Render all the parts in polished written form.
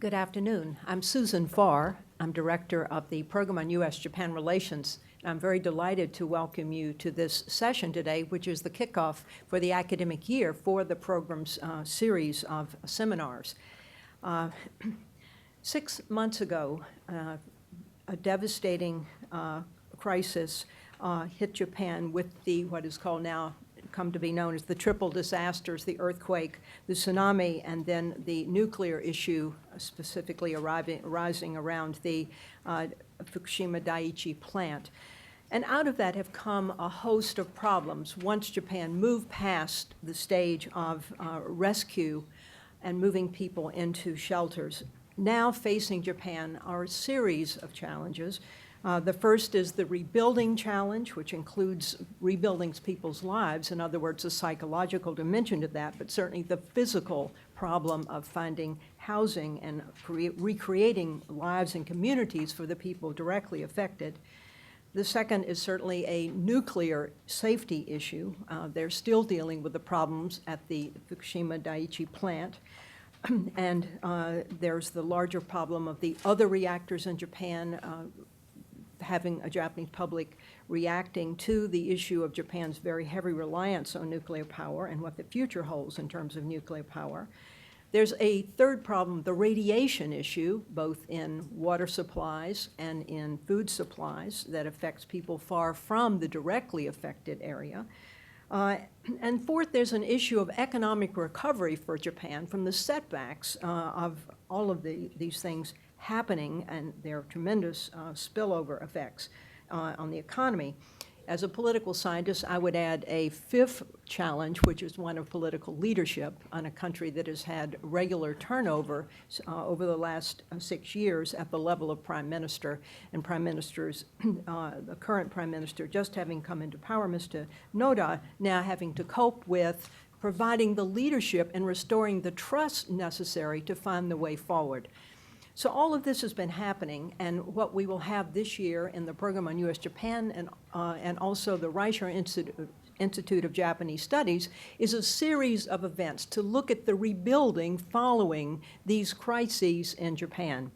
Good afternoon. I'm Susan Pharr. I'm Director of the Program on U.S.-Japan Relations. I'm very delighted to welcome you to this session today, which is the kickoff for the academic year for the program's series of seminars. 6 months ago, a devastating crisis hit Japan with what is called now come to be known as the triple disasters, the earthquake, the tsunami, and then the nuclear issue, specifically arising around the Fukushima Daiichi plant. And out of that have come a host of problems once Japan moved past the stage of rescue and moving people into shelters. Now facing Japan are a series of challenges. The first is the rebuilding challenge, which includes rebuilding people's lives. In other words, a psychological dimension to that, but certainly the physical problem of finding housing and recreating lives and communities for the people directly affected. The second is certainly a nuclear safety issue. They're still dealing with the problems at the Fukushima Daiichi plant. And there's the larger problem of the other reactors in Japan, having a Japanese public reacting to the issue of Japan's very heavy reliance on nuclear power and what the future holds in terms of nuclear power. There's a third problem, the radiation issue, both in water supplies and in food supplies that affects people far from the directly affected area. And fourth, there's an issue of economic recovery for Japan from the setbacks of all of these things happening, and there are tremendous spillover effects on the economy. As a political scientist, I would add a fifth challenge, which is one of political leadership on a country that has had regular turnover over the last 6 years at the level of prime minister, and prime ministers, the current prime minister just having come into power, Mr. Noda, now having to cope with providing the leadership and restoring the trust necessary to find the way forward. So all of this has been happening, and what we will have this year in the program on U.S.-Japan and also the Reischauer Institute of Japanese Studies is a series of events to look at the rebuilding following these crises in Japan.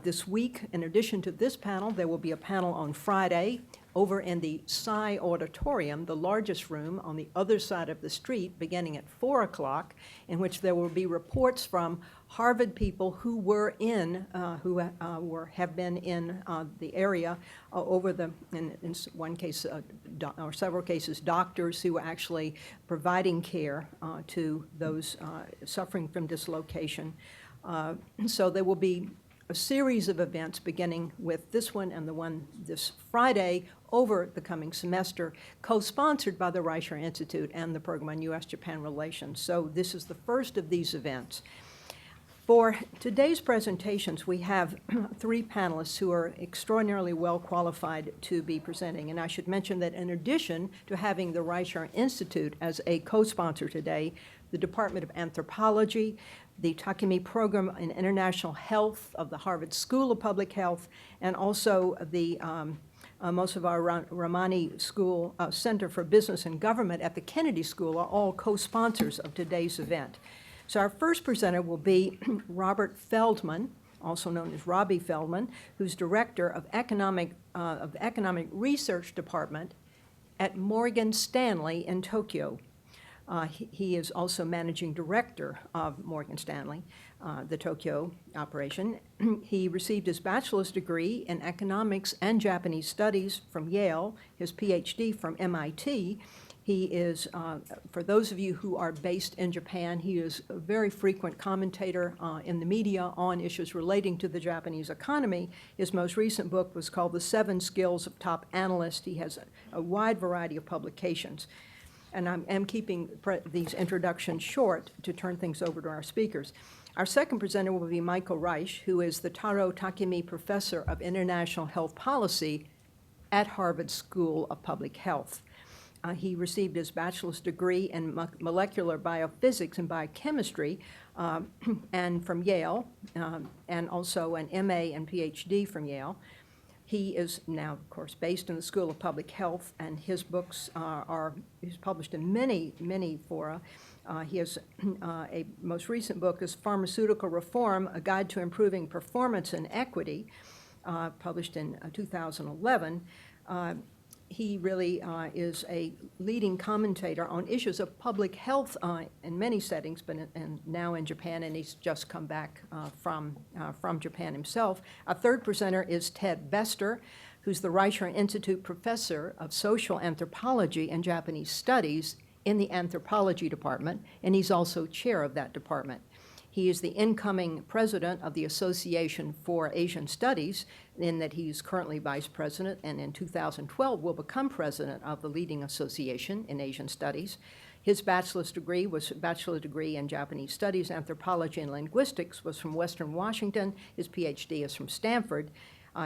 This week, in addition to this panel, there will be a panel on Friday over in the Psy Auditorium, the largest room on the other side of the street, beginning at 4 o'clock, in which there will be reports from Harvard people who were in, have been in the area over in one case, or several cases, doctors who are actually providing care to those suffering from dislocation. So there will be a series of events beginning with this one and the one this Friday over the coming semester, co-sponsored by the Reischauer Institute and the Program on U.S.-Japan Relations. So this is the first of these events. For today's presentations, we have 3 panelists who are extraordinarily well qualified to be presenting. And I should mention that in addition to having the Reischauer Institute as a co-sponsor today, the Department of Anthropology, the Takemi Program in International Health of the Harvard School of Public Health, and also the most of our Ramani School Center for Business and Government at the Kennedy School are all co-sponsors of today's event. So our first presenter will be Robert Feldman, also known as Robbie Feldman, who's Director of the Economic Research Department at Morgan Stanley in Tokyo. He is also Managing Director of Morgan Stanley, the Tokyo operation. He received his bachelor's degree in economics and Japanese studies from Yale, his PhD from MIT. He is, for those of you who are based in Japan, he is a very frequent commentator in the media on issues relating to the Japanese economy. His most recent book was called The 7 Skills of Top Analysts. He has a wide variety of publications. And I am keeping these introductions short to turn things over to our speakers. Our second presenter will be Michael Reich, who is the Taro Takemi Professor of International Health Policy at Harvard School of Public Health. He received his bachelor's degree in molecular biophysics and biochemistry and from Yale, and also an MA and PhD from Yale. He is now, of course, based in the School of Public Health, and his books he's published in many, many fora, He has a most recent book is Pharmaceutical Reform, A Guide to Improving Performance and Equity, published in 2011. He really is a leading commentator on issues of public health in many settings, but now in Japan, and he's just come back from Japan himself. Our third presenter is Ted Bestor, who's the Reischauer Institute Professor of Social Anthropology and Japanese Studies in the Anthropology Department, and he's also chair of that department. He is the incoming president of the Association for Asian Studies, in that he's currently vice president, and in 2012 will become president of the leading association in Asian Studies. His bachelor's degree was a bachelor degree in Japanese Studies, Anthropology, and Linguistics, was from Western Washington. His PhD is from Stanford.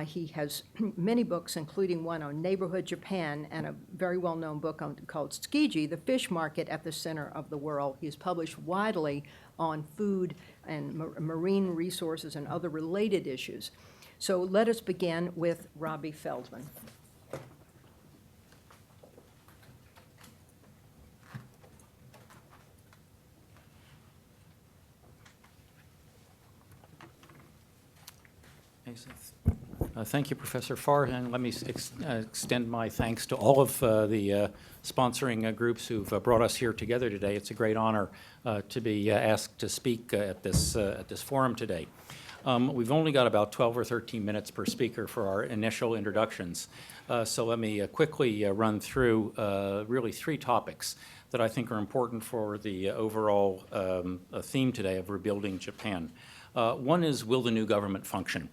He has many books, including one on neighborhood Japan and a very well-known book called Tsukiji, The Fish Market at the Center of the World. He's published widely on food and marine resources and other related issues. So let us begin with Robbie Feldman. Thank you, Professor Pharr, and let me extend my thanks to all of the sponsoring groups who've brought us here together today. It's a great honor to be asked to speak at this forum today. We've only got about 12 or 13 minutes per speaker for our initial introductions, so let me quickly run through really three topics that I think are important for the overall theme today of rebuilding Japan. One is, will the new government function?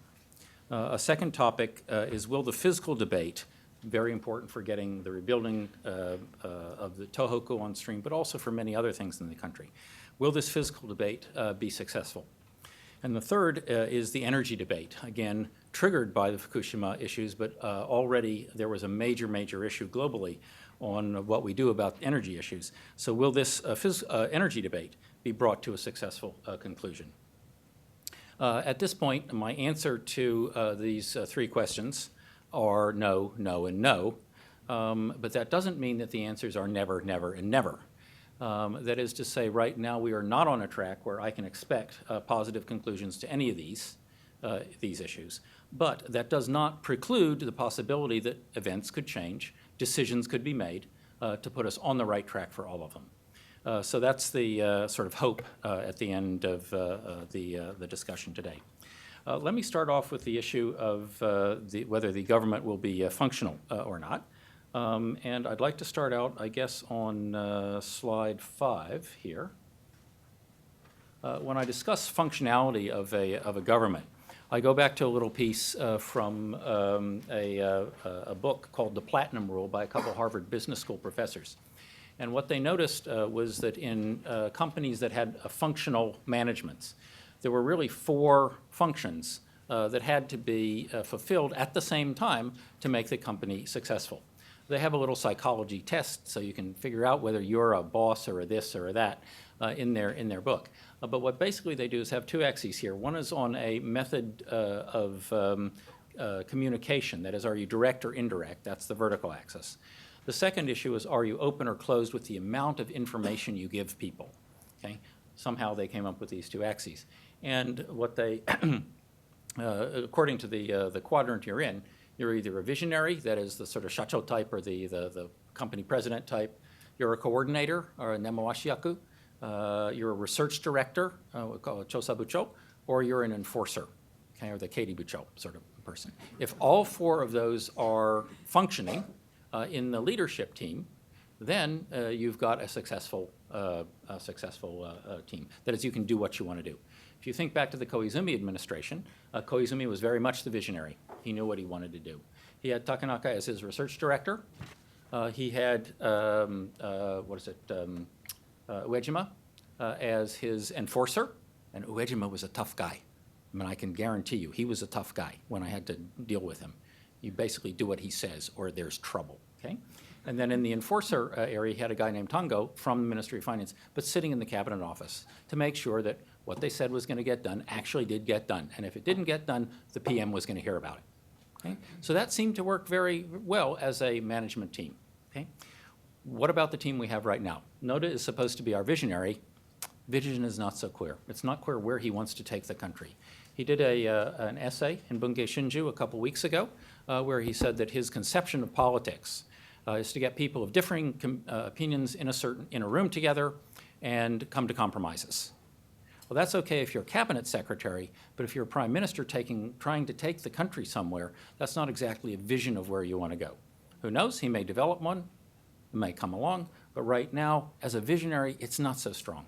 A second topic is, will the fiscal debate, very important for getting the rebuilding of the Tohoku on stream, but also for many other things in the country. Will this fiscal debate be successful? And the third is the energy debate, again, triggered by the Fukushima issues, but already there was a major issue globally on what we do about energy issues. So will this energy debate be brought to a successful conclusion? At this point, my answer to these three questions are no, no, and no. But that doesn't mean that the answers are never, never, and never. That is to say, right now we are not on a track where I can expect positive conclusions to any of these issues. But that does not preclude the possibility that events could change, decisions could be made to put us on the right track for all of them. So that's the sort of hope at the end of the discussion today. Let me start off with the issue of whether the government will be functional or not. And I'd like to start out, I guess, on slide 5 here. When I discuss functionality of a government, I go back to a little piece from a book called The Platinum Rule by a couple of Harvard Business School professors. And what they noticed was that in companies that had functional managements, there were really 4 functions that had to be fulfilled at the same time to make the company successful. They have a little psychology test so you can figure out whether you're a boss or a this or a that in their book. But what basically they do is have 2 axes here. One is on a method of communication, that is, are you direct or indirect? That's the vertical axis. The second issue is, are you open or closed with the amount of information you give people? Okay? Somehow they came up with these 2 axes. And what they, according to the quadrant you're in, you're either a visionary, that is the sort of shacho type or the company president type. You're a coordinator, or a nemowashiyaku. You're a research director, we call it chosabucho, or you're an enforcer, okay, or the keidibucho sort of person. If all 4 of those are functioning, in the leadership team, then you've got a successful team. That is, you can do what you want to do. If you think back to the Koizumi administration, Koizumi was very much the visionary. He knew what he wanted to do. He had Takenaka as his research director. He had, Uejima as his enforcer, and Uejima was a tough guy. I mean, I can guarantee you, he was a tough guy when I had to deal with him. You basically do what he says or there's trouble, okay? And then in the enforcer area, he had a guy named Tango from the Ministry of Finance, but sitting in the cabinet office to make sure that what they said was going to get done actually did get done. And if it didn't get done, the PM was going to hear about it, okay? So that seemed to work very well as a management team, okay? what about the team we have right now? Noda is supposed to be our visionary. Vision is not so clear. It's not clear where he wants to take the country. He did an essay in Bunge Shinju a couple weeks ago where he said that his conception of politics is to get people of differing opinions in a room together and come to compromises. Well, that's okay if you're a cabinet secretary, but if you're a prime minister trying to take the country somewhere, that's not exactly a vision of where you want to go. Who knows? He may develop one, it may come along, but right now, as a visionary, it's not so strong.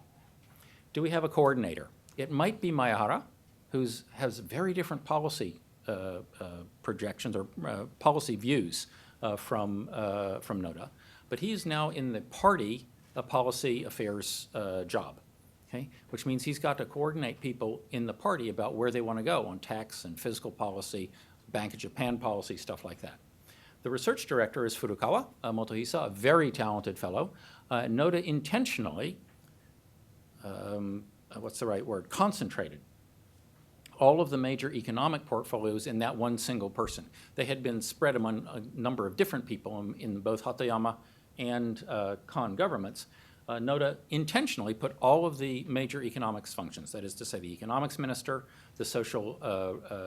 Do we have a coordinator? It might be Maehara, who has very different policy projections or policy views from Noda, but he's now in the party policy affairs job, okay? Which means he's got to coordinate people in the party about where they want to go on tax and fiscal policy, Bank of Japan policy, stuff like that. The research director is Furukawa Motohisa, a very talented fellow. Noda intentionally, what's the right word, concentrated all of the major economic portfolios in that one single person. They had been spread among a number of different people in both Hatayama and Kan governments. Noda intentionally put all of the major economics functions, that is to say the economics minister, the social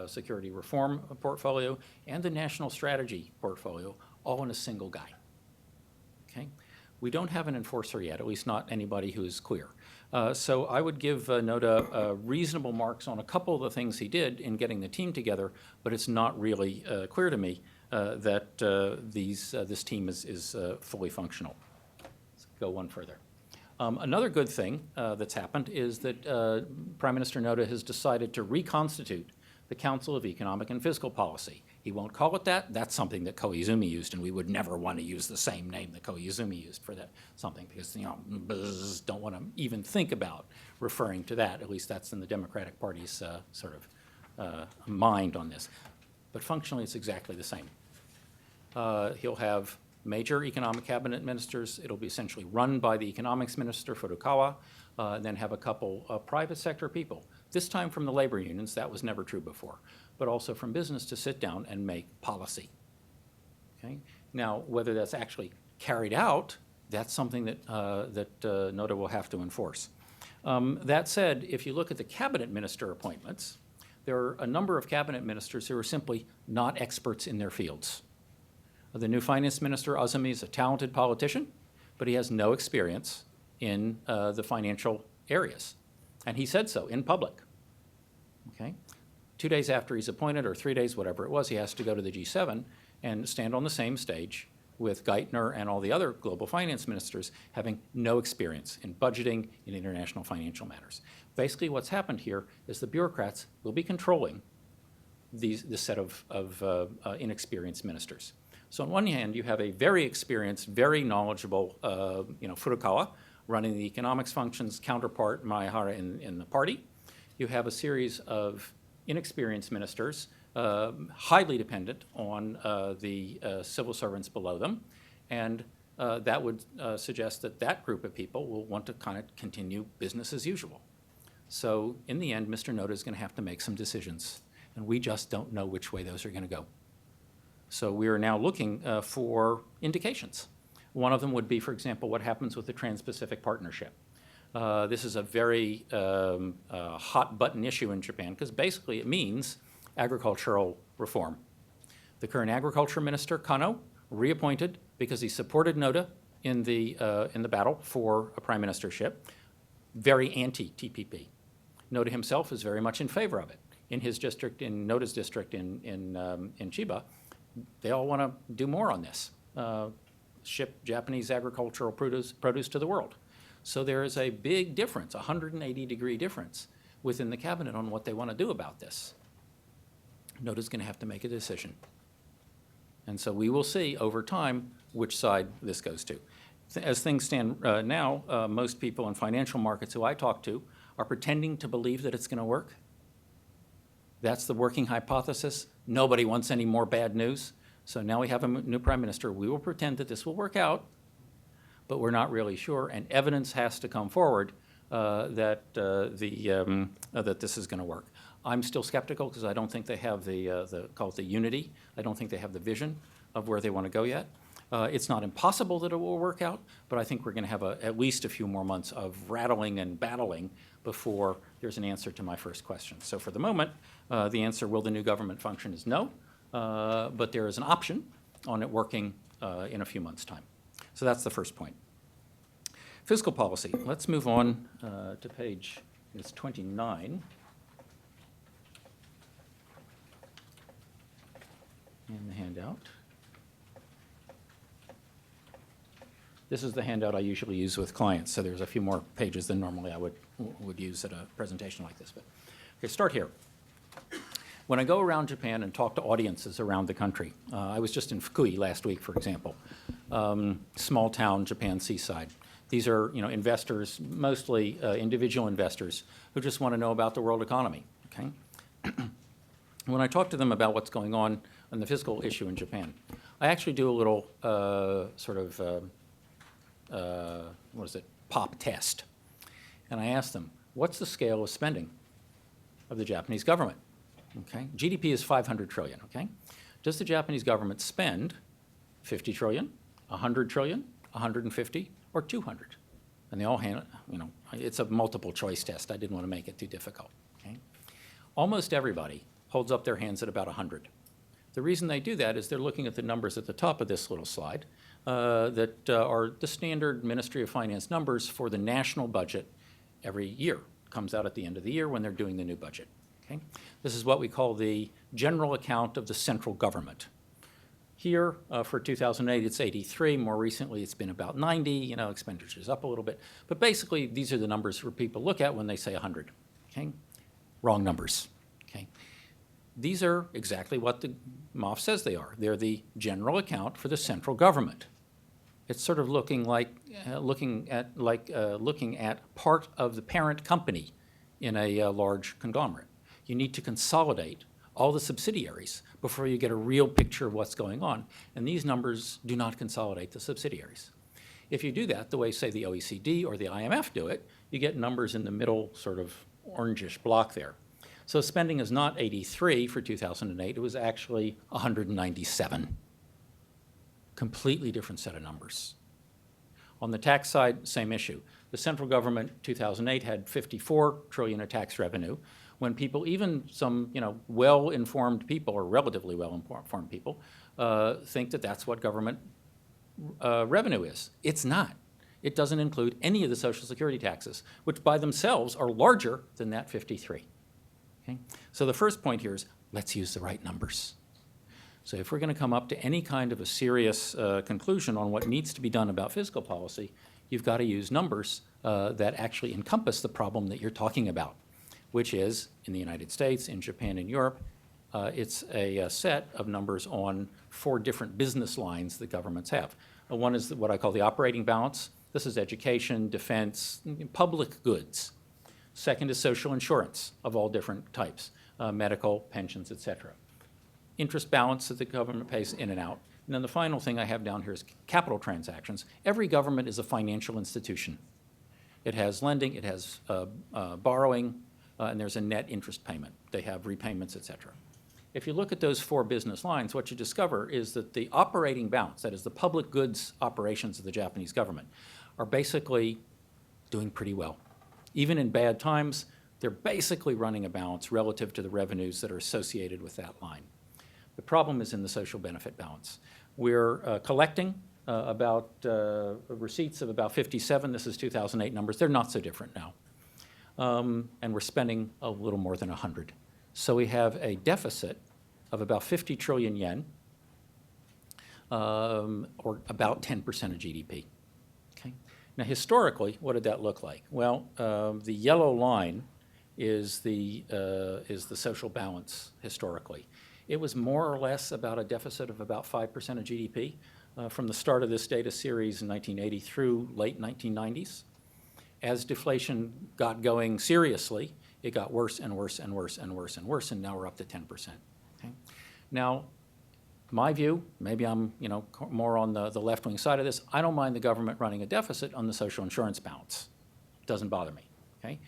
security reform portfolio, and the national strategy portfolio, all in a single guy. Okay? We don't have an enforcer yet, at least not anybody who is clear. So I would give Noda reasonable marks on a couple of the things he did in getting the team together, but it's not really clear to me that this team is fully functional. Let's go one further. Another good thing that's happened is that Prime Minister Noda has decided to reconstitute the Council of Economic and Fiscal Policy. He won't call it that. That's something that Koizumi used, and we would never want to use the same name that Koizumi used for that something because, you know, don't want to even think about referring to that. At least that's in the Democratic Party's sort of mind on this. But functionally, it's exactly the same. He'll have major economic cabinet ministers. It'll be essentially run by the economics minister, Furukawa, and then have a couple private sector people. This time from the labor unions, that was never true before, but also from business to sit down and make policy. Okay? Now, whether that's actually carried out, that's something that, Noda will have to enforce. That said, if you look at the cabinet minister appointments, there are a number of cabinet ministers who are simply not experts in their fields. The new finance minister, Azumi, is a talented politician, but he has no experience in the financial areas. And he said so in public. Okay? 2 days after he's appointed, or 3 days, whatever it was, he has to go to the G7 and stand on the same stage with Geithner and all the other global finance ministers having no experience in budgeting in international financial matters. Basically, what's happened here is the bureaucrats will be controlling this set of inexperienced ministers. So on one hand, you have a very experienced, very knowledgeable, Furukawa running the economics functions, counterpart Maehara in the party. You have a series of inexperienced ministers, highly dependent on the civil servants below them, and that would suggest that that group of people will want to kind of continue business as usual. So in the end, Mr. Noda is going to have to make some decisions, and we just don't know which way those are going to go. So we are now looking for indications. One of them would be, for example, what happens with the Trans-Pacific Partnership. This is a very hot-button issue in Japan because basically it means agricultural reform. The current agriculture minister, Kano, reappointed because he supported Noda in the battle for a prime ministership, very anti-TPP. Noda himself is very much in favor of it. In his district, in Noda's district in Chiba, they all want to do more on this, ship Japanese agricultural produce to the world. So there is a big difference, a 180-degree difference within the cabinet on what they want to do about this. Noda's going to have to make a decision. And so we will see over time which side this goes to. As things stand now, most people in financial markets who I talk to are pretending to believe that it's going to work. That's the working hypothesis. Nobody wants any more bad news. So now we have a new prime minister. We will pretend that this will work out, but we're not really sure. And evidence has to come forward that this is going to work. I'm still skeptical because I don't think they have call it the unity. I don't think they have the vision of where they want to go yet. It's not impossible that it will work out, but I think we're going to have at least a few more months of rattling and battling before there's an answer to my first question. So for the moment, the answer, will the new government function, is no, but there is an option on it working in a few months' time. So that's the first point. Fiscal policy. Let's move on to page 29. In the handout. This is the handout I usually use with clients, so there's a few more pages than normally I would use at a presentation like this. But okay, start here. When I go around Japan and talk to audiences around the country, I was just in Fukui last week, for example, small town Japan seaside. These are, investors, mostly individual investors, who just want to know about the world economy. Okay. When I talk to them about what's going on the fiscal issue in Japan, I actually do a little pop test. And I ask them, what's the scale of spending of the Japanese government? Okay, GDP is 500 trillion, okay? Does the Japanese government spend 50 trillion, 100 trillion, 150, or 200? And they all hand, it's a multiple choice test. I didn't want to make it too difficult, okay? Almost everybody holds up their hands at about 100. The reason they do that is they're looking at the numbers at the top of this little slide that are the standard Ministry of Finance numbers for the national budget every year. It comes out at the end of the year when they're doing the new budget. Okay? This is what we call the general account of the central government. Here, for 2008, it's 83. More recently, it's been about 90. Expenditures up a little bit. But basically, these are the numbers where people look at when they say 100. Okay? Wrong numbers. Okay? These are exactly what the MUFG says they are. They're the general account for the central government. It's sort of looking at part of the parent company in a large conglomerate. You need to consolidate all the subsidiaries before you get a real picture of what's going on. And these numbers do not consolidate the subsidiaries. If you do that the way, say, the OECD or the IMF do it, you get numbers in the middle sort of orangish block there. So spending is not 83 for 2008. It was actually 197. Completely different set of numbers. On the tax side, same issue. The central government, 2008, had 54 trillion of tax revenue. When people, even some well-informed people or relatively well-informed people, think that that's what government revenue is. It's not. It doesn't include any of the Social Security taxes, which by themselves are larger than that 53. Okay? So the first point here is, let's use the right numbers. So if we're going to come up to any kind of a serious conclusion on what needs to be done about fiscal policy, you've got to use numbers that actually encompass the problem that you're talking about, which is, in the United States, in Japan, and Europe, it's a set of numbers on 4 different business lines that governments have. One is what I call the operating balance. This is education, defense, public goods. Second is social insurance of all different types, medical, pensions, et cetera. Interest balance that the government pays in and out. And then the final thing I have down here is capital transactions. Every government is a financial institution. It has lending, it has borrowing, and there's a net interest payment. They have repayments, et cetera. If you look at those 4 business lines, what you discover is that the operating balance, that is the public goods operations of the Japanese government, are basically doing pretty well. Even in bad times, they're basically running a balance relative to the revenues that are associated with that line. The problem is in the social benefit balance. We're collecting about receipts of about 57. This is 2008 numbers. They're not so different now. And we're spending a little more than 100. So we have a deficit of about 50 trillion yen, or about 10% of GDP. Okay? Now, historically, what did that look like? Well, the yellow line is the social balance historically. It was more or less about a deficit of about 5% of GDP from the start of this data series in 1980 through late 1990s. As deflation got going seriously, it got worse and worse and worse and worse and worse, and now we're up to 10%. Okay? Now, my view, maybe I'm more on the left-wing side of this, I don't mind the government running a deficit on the social insurance balance. It doesn't bother me. Okay?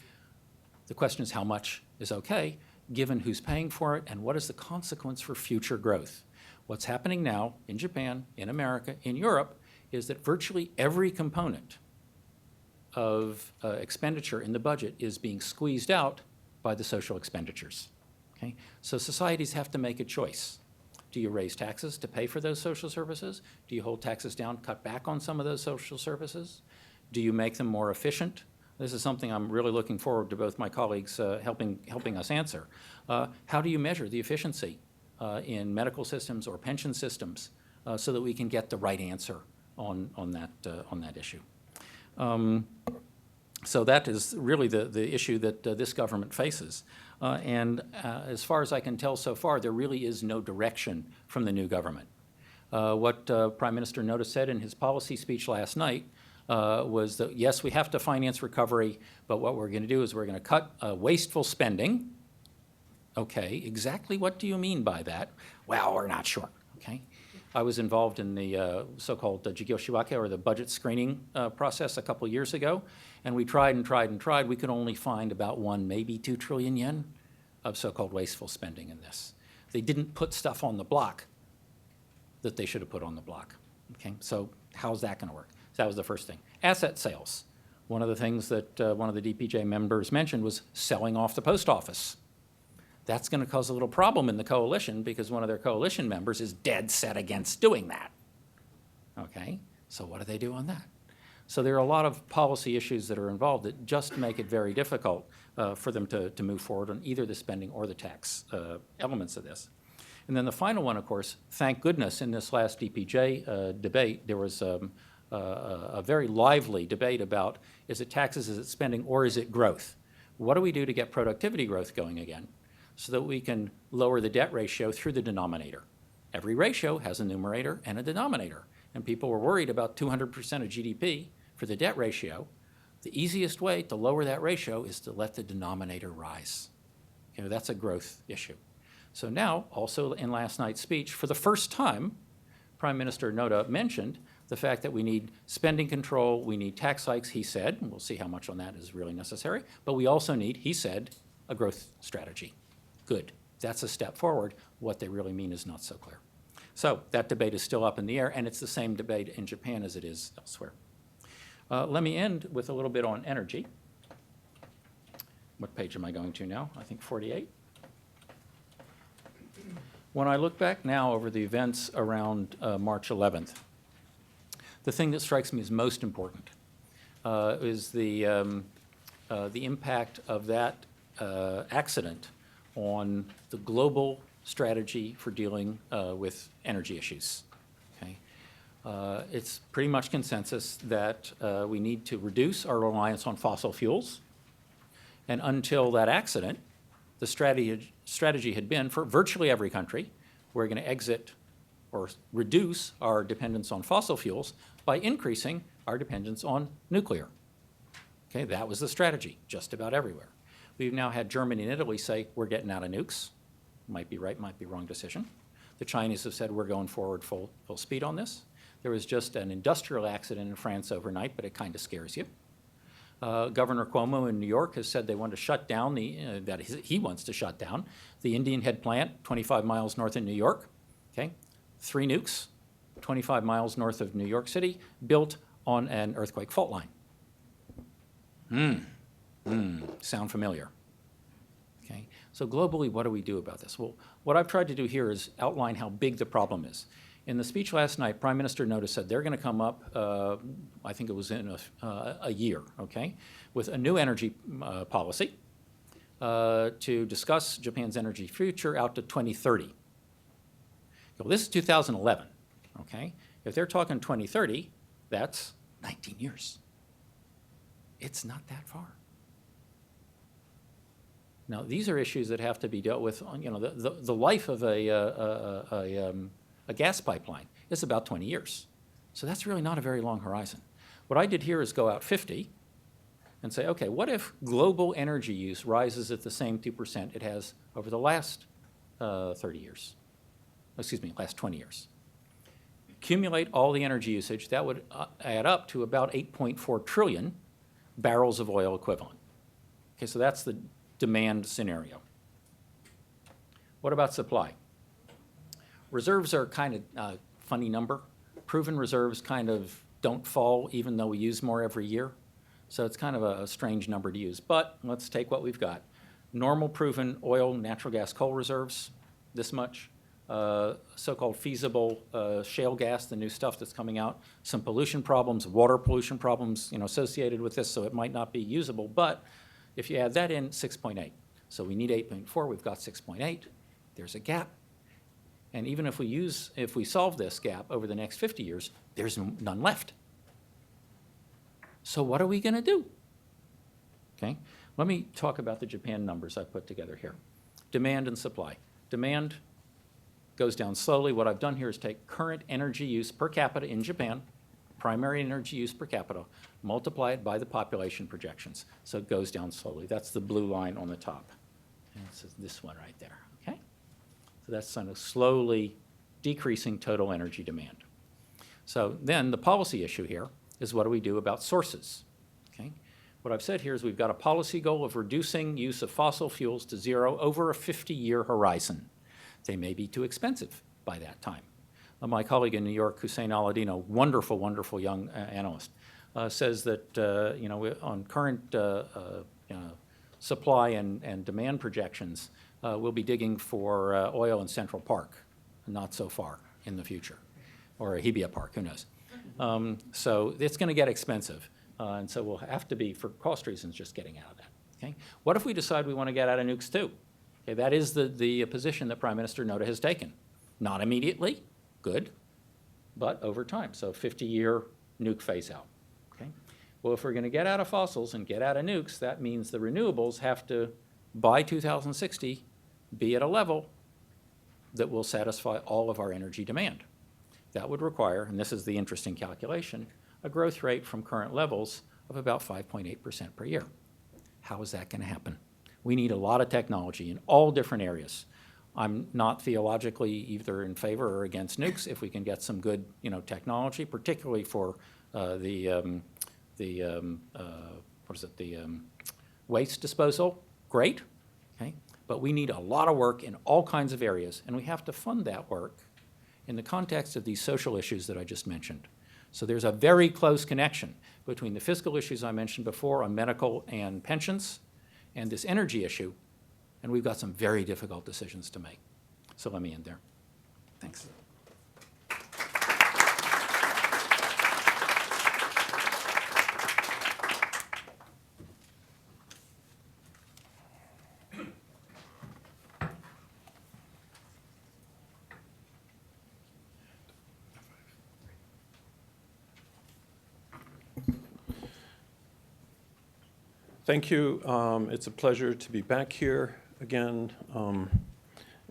The question is how much is okay, given who's paying for it and what is the consequence for future growth. What's happening now in Japan, in America, in Europe, is that virtually every component of expenditure in the budget is being squeezed out by the social expenditures. Okay? So societies have to make a choice. Do you raise taxes to pay for those social services? Do you hold taxes down, cut back on some of those social services? Do you make them more efficient? This is something I'm really looking forward to both my colleagues helping us answer. How do you measure the efficiency in medical systems or pension systems so that we can get the right answer on that issue? So that is really the issue that this government faces. And as far as I can tell so far, there really is no direction from the new government. What Prime Minister Noda said in his policy speech last night was that, yes, we have to finance recovery, but what we're going to do is we're going to cut wasteful spending. Okay, exactly what do you mean by that? Well, we're not sure, okay? I was involved in the so-called jigyoshiwake, or the budget screening process a couple years ago, and we tried and tried and tried. We could only find about 1, maybe 2 trillion yen of so-called wasteful spending in this. They didn't put stuff on the block that they should have put on the block, okay? So how's that gonna work? So that was the first thing. Asset sales. One of the things that one of the DPJ members mentioned was selling off the post office. That's going to cause a little problem in the coalition because one of their coalition members is dead set against doing that. Okay, so what do they do on that? So there are a lot of policy issues that are involved that just make it very difficult for them to move forward on either the spending or the tax elements of this. And then the final one, of course, thank goodness in this last DPJ debate, there was a very lively debate about, is it taxes, is it spending, or is it growth? What do we do to get productivity growth going again so that we can lower the debt ratio through the denominator? Every ratio has a numerator and a denominator, and people were worried about 200% of GDP for the debt ratio. The easiest way to lower that ratio is to let the denominator rise. You know, that's a growth issue. So now, also in last night's speech, for the first time, Prime Minister Noda mentioned the fact that we need spending control, we need tax hikes, he said, and we'll see how much on that is really necessary, but we also need, he said, a growth strategy. Good, that's a step forward. What they really mean is not so clear. So that debate is still up in the air, and it's the same debate in Japan as it is elsewhere. Let me end with a little bit on energy. What page am I going to now? I think 48. When I look back now over the events around March 11th, the thing that strikes me as most important is the impact of that accident on the global strategy for dealing with energy issues. Okay? It's pretty much consensus that we need to reduce our reliance on fossil fuels, and until that accident, the strategy had been for virtually every country, we're going to exit or reduce our dependence on fossil fuels by increasing our dependence on nuclear. Okay, that was the strategy just about everywhere. We've now had Germany and Italy say, we're getting out of nukes. Might be right, might be wrong decision. The Chinese have said, we're going forward full speed on this. There was just an industrial accident in France overnight, but it kind of scares you. Governor Cuomo in New York has said they want to shut down that he wants to shut down the Indian Head plant 25 miles north of New York. Okay, 3 nukes, 25 miles north of New York City, built on an earthquake fault line. Sound familiar? Okay, so globally, what do we do about this? Well, what I've tried to do here is outline how big the problem is. In the speech last night, Prime Minister Noda said they're going to come up, I think it was in a year, okay, with a new energy policy to discuss Japan's energy future out to 2030. Well, this is 2011, okay? If they're talking 2030, that's 19 years. It's not that far. Now, these are issues that have to be dealt with on, you know, the life of a gas pipeline is about 20 years. So that's really not a very long horizon. What I did here is go out 50 and say, okay, what if global energy use rises at the same 2% it has over the last 30 years? Excuse me, last 20 years. Accumulate all the energy usage, that would add up to about 8.4 trillion barrels of oil equivalent. Okay, so that's the demand scenario. What about supply? Reserves are kind of a funny number. Proven reserves kind of don't fall even though we use more every year. So it's kind of a strange number to use. But let's take what we've got. Normal proven oil, natural gas, coal reserves, this much. So-called feasible shale gas, the new stuff that's coming out. Some pollution problems, water pollution problems, associated with this, so it might not be usable. But if you add that in, 6.8. So we need 8.4. We've got 6.8. There's a gap. And even if we solve this gap over the next 50 years, there's none left. So what are we going to do? Okay, let me talk about the Japan numbers I put together here. Demand and supply. Demand goes down slowly. What I've done here is take current energy use per capita in Japan, primary energy use per capita, multiply it by the population projections. So it goes down slowly. That's the blue line on the top. And it's this one right there, okay? So that's kind of slowly decreasing total energy demand. So then the policy issue here is what do we do about sources, okay? What I've said here is we've got a policy goal of reducing use of fossil fuels to zero over a 50-year horizon. They may be too expensive by that time. My colleague in New York, Hussein Aladino, wonderful, wonderful young analyst, says that on current supply and demand projections, we'll be digging for oil in Central Park, not so far in the future, or Hibiya Park, who knows. So it's going to get expensive, and so we'll have to be, for cost reasons, just getting out of that. Okay? What if we decide we want to get out of nukes too? Okay, that is the position that Prime Minister Noda has taken. Not immediately, good, but over time. So 50-year nuke phase out. Okay? Well, if we're going to get out of fossils and get out of nukes, that means the renewables have to, by 2060, be at a level that will satisfy all of our energy demand. That would require, and this is the interesting calculation, a growth rate from current levels of about 5.8% per year. How is that going to happen? We need a lot of technology in all different areas. I'm not theologically either in favor or against nukes if we can get some good, technology, particularly for waste disposal. Great, okay? But we need a lot of work in all kinds of areas, and we have to fund that work in the context of these social issues that I just mentioned. So there's a very close connection between the fiscal issues I mentioned before on medical and pensions and this energy issue, and we've got some very difficult decisions to make. So let me end there. Thanks. Thank you. It's a pleasure to be back here again.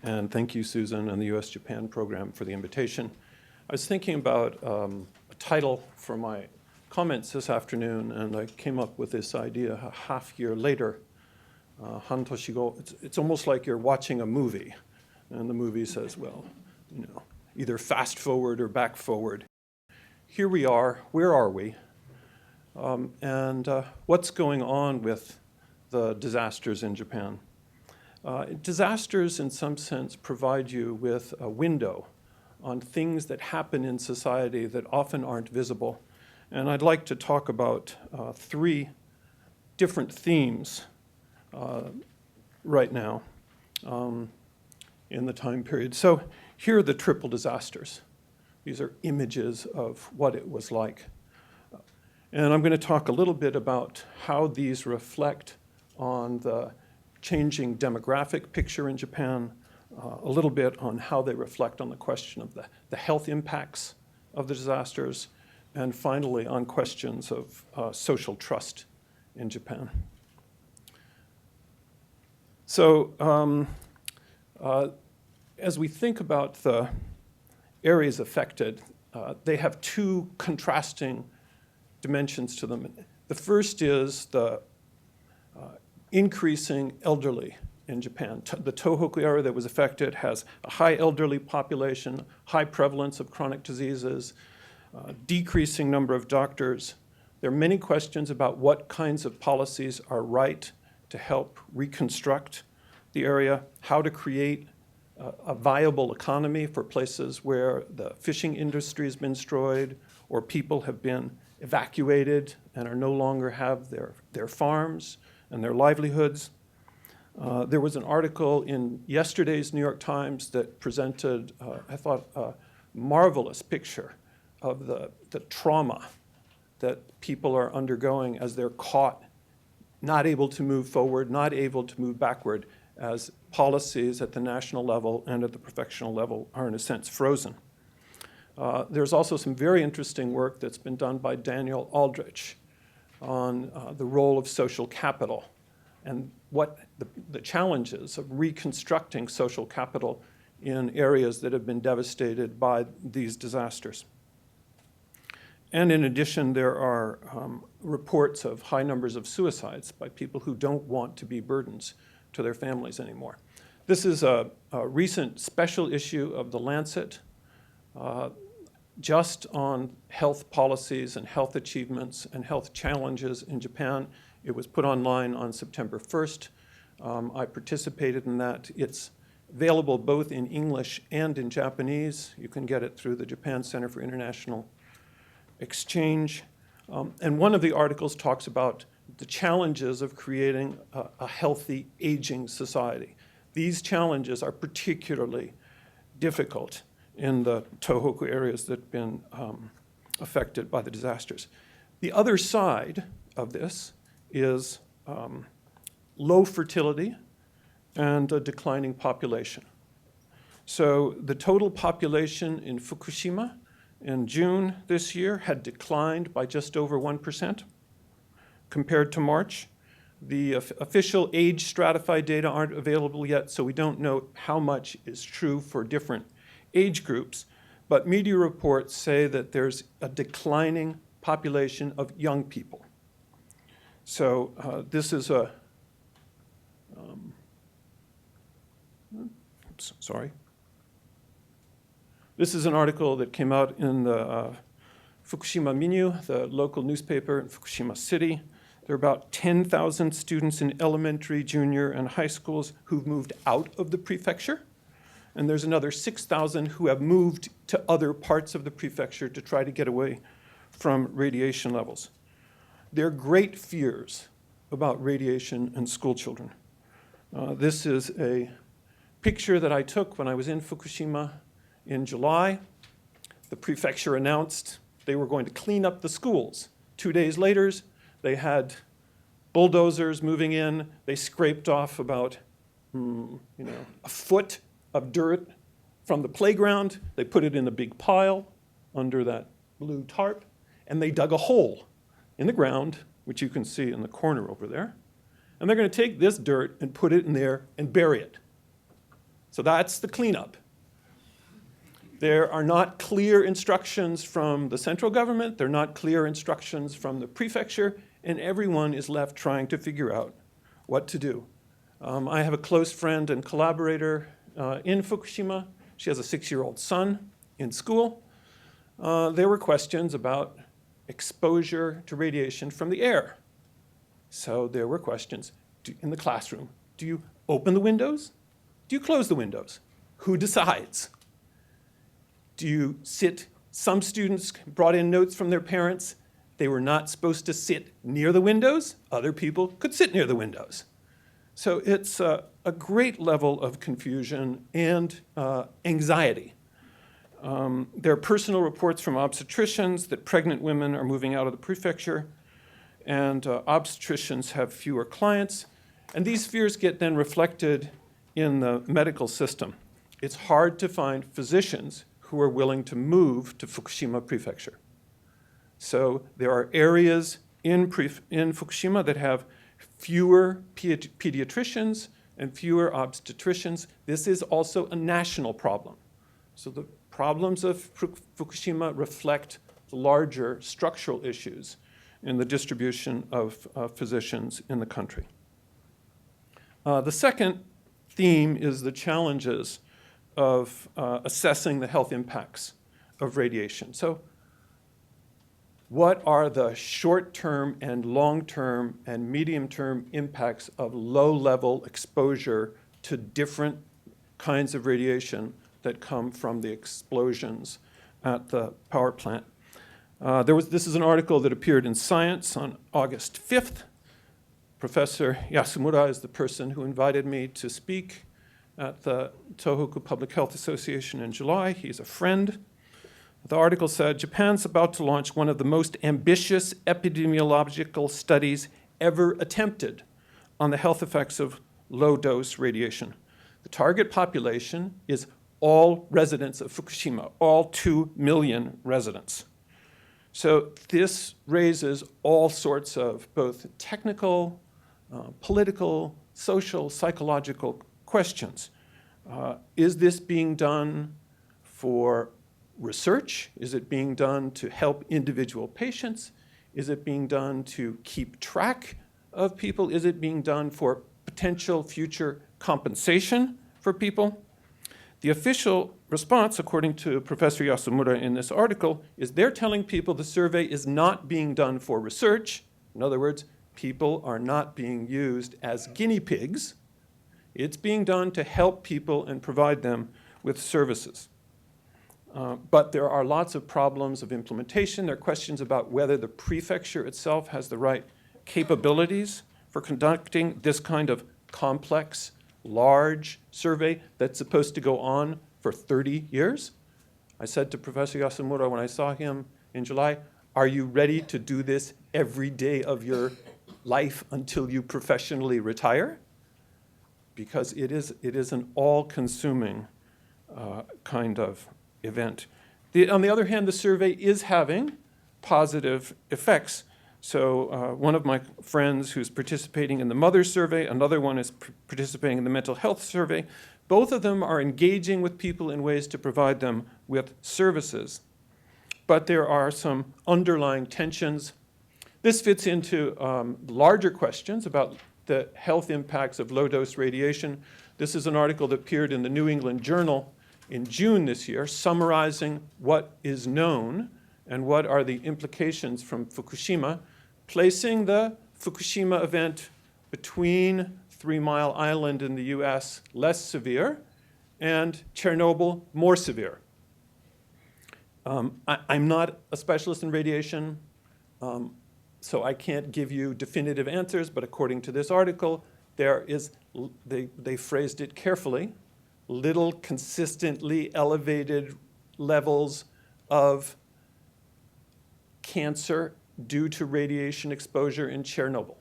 And thank you, Susan, and the U.S.-Japan program for the invitation. I was thinking about a title for my comments this afternoon, and I came up with this idea a half year later. Hantoshigo, it's almost like you're watching a movie, and the movie says, well, either fast forward or back forward. Here we are. Where are we? And what's going on with the disasters in Japan? Disasters, in some sense, provide you with a window on things that happen in society that often aren't visible. And I'd like to talk about three different themes right now in the time period. So here are the triple disasters. These are images of what it was like. And I'm going to talk a little bit about how these reflect on the changing demographic picture in Japan, a little bit on how they reflect on the question of the health impacts of the disasters, and finally on questions of social trust in Japan. So as we think about the areas affected, they have two contrasting dimensions to them. The first is the increasing elderly in Japan. The Tohoku area that was affected has a high elderly population, high prevalence of chronic diseases, decreasing number of doctors. There are many questions about what kinds of policies are right to help reconstruct the area, how to create a viable economy for places where the fishing industry has been destroyed or people have been evacuated and are no longer have their farms and their livelihoods. There was an article in yesterday's New York Times that presented, I thought, a marvelous picture of the trauma that people are undergoing as they're caught, not able to move forward, not able to move backward, as policies at the national level and at the professional level are, in a sense, frozen. There's also some very interesting work that's been done by Daniel Aldrich on the role of social capital and what the challenges of reconstructing social capital in areas that have been devastated by these disasters. And in addition, there are reports of high numbers of suicides by people who don't want to be burdens to their families anymore. This is a recent special issue of The Lancet, just on health policies and health achievements and health challenges in Japan. It was put online on September 1st. I participated in that. It's available both in English and in Japanese. You can get it through the Japan Center for International Exchange. And one of the articles talks about the challenges of creating a healthy aging society. These challenges are particularly difficult in the Tohoku areas that have been affected by the disasters. The other side of this is low fertility and a declining population. So the total population in Fukushima in June this year had declined by just over 1% compared to March. The official age stratified data aren't available yet, so we don't know how much is true for different age groups, but media reports say that there's a declining population of young people. So this is a, sorry. This is an article that came out in the Fukushima Minyu, the local newspaper in Fukushima City. There are about 10,000 students in elementary, junior, and high schools who've moved out of the prefecture. And there's another 6,000 who have moved to other parts of the prefecture to try to get away from radiation levels. There are great fears about radiation and school children. This is a picture that I took when I was in Fukushima in July. The prefecture announced they were going to clean up the schools. 2 days later, they had bulldozers moving in. They scraped off about a foot of dirt from the playground. They put it in a big pile under that blue tarp, and they dug a hole in the ground, which you can see in the corner over there. And they're going to take this dirt and put it in there and bury it. So that's the cleanup. There are not clear instructions from the central government. There are not clear instructions from the prefecture, and everyone is left trying to figure out what to do. I have a close friend and collaborator in Fukushima. She has a 6-year-old son in school. There were questions about exposure to radiation from the air. So there were questions in the classroom. Do you open the windows? Do you close the windows? Who decides? Do you sit? Some students brought in notes from their parents. They were not supposed to sit near the windows. Other people could sit near the windows. So it's a great level of confusion and anxiety. There are personal reports from obstetricians that pregnant women are moving out of the prefecture, and obstetricians have fewer clients. And these fears get then reflected in the medical system. It's hard to find physicians who are willing to move to Fukushima prefecture. So there are areas in Fukushima that have fewer pediatricians and fewer obstetricians. This is also a national problem. So the problems of Fukushima reflect the larger structural issues in the distribution of physicians in the country. The second theme is the challenges of assessing the health impacts of radiation. So what are the short-term and long-term and medium-term impacts of low-level exposure to different kinds of radiation that come from the explosions at the power plant. This is an article that appeared in Science on August 5th. Professor Yasumura is the person who invited me to speak at the Tohoku Public Health Association in July. He's a friend. The article said, Japan's about to launch one of the most ambitious epidemiological studies ever attempted on the health effects of low-dose radiation. The target population is all residents of Fukushima, all 2 million residents. So this raises all sorts of both technical, political, social, psychological questions. Is this being done for research? Is it being done to help individual patients? Is it being done to keep track of people? Is it being done for potential future compensation for people? The official response, according to Professor Yasumura in this article, is they're telling people the survey is not being done for research. In other words, people are not being used as guinea pigs. It's being done to help people and provide them with services. But there are lots of problems of implementation. There are questions about whether the prefecture itself has the right capabilities for conducting this kind of complex, large survey that's supposed to go on for 30 years. I said to Professor Yasumura when I saw him in July, are you ready to do this every day of your life until you professionally retire? Because it is an all-consuming kind of event. On the other hand, the survey is having positive effects. So one of my friends who's participating in the mother survey, another one is participating in the mental health survey. Both of them are engaging with people in ways to provide them with services. But there are some underlying tensions. This fits into larger questions about the health impacts of low-dose radiation. This is an article that appeared in the New England Journal in June this year, summarizing what is known and what are the implications from Fukushima, placing the Fukushima event between 3 Mile Island in the US, less severe, and Chernobyl, more severe. I'm not a specialist in radiation, so I can't give you definitive answers, but according to this article, there is, they phrased it carefully, little consistently elevated levels of cancer due to radiation exposure in Chernobyl.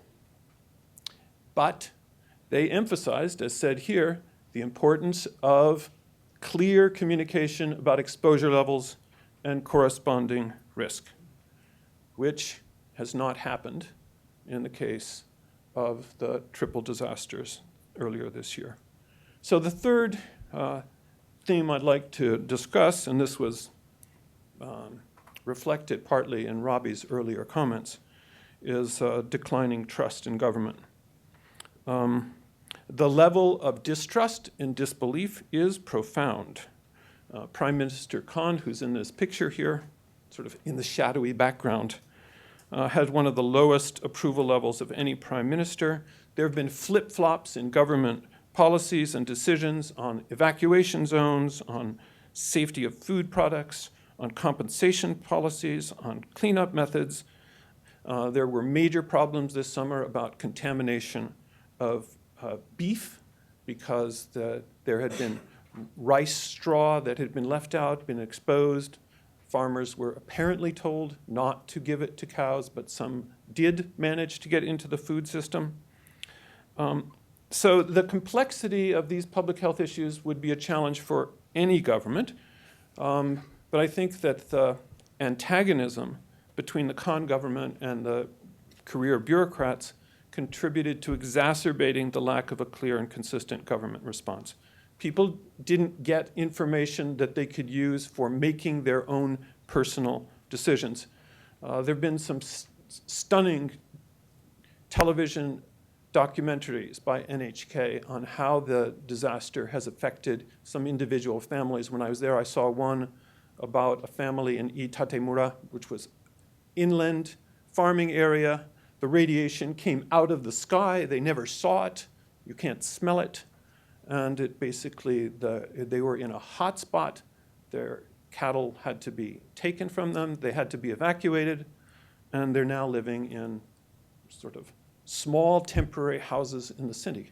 But they emphasized, as said here, the importance of clear communication about exposure levels and corresponding risk, which has not happened in the case of the triple disasters earlier this year. So the third theme I'd like to discuss, and this was reflected partly in Robbie's earlier comments, is declining trust in government. The level of distrust and disbelief is profound. Prime Minister Khan, who's in this picture here, sort of in the shadowy background, had one of the lowest approval levels of any prime minister. There have been flip-flops in government policies and decisions on evacuation zones, on safety of food products, on compensation policies, on cleanup methods. There were major problems this summer about contamination of beef because there had been rice straw that had been left out, been exposed. Farmers were apparently told not to give it to cows, but some did manage to get into the food system. So the complexity of these public health issues would be a challenge for any government. But I think that the antagonism between the Khan government and the career bureaucrats contributed to exacerbating the lack of a clear and consistent government response. People didn't get information that they could use for making their own personal decisions. There have been some stunning television documentaries by NHK on how the disaster has affected some individual families. When I was there, I saw one about a family in Itatemura, which was inland farming area. The radiation came out of the sky. They never saw it. You can't smell it. and it basically, they were in a hot spot. Their cattle had to be taken from them. They had to be evacuated, and they're now living in sort of small temporary houses in the city.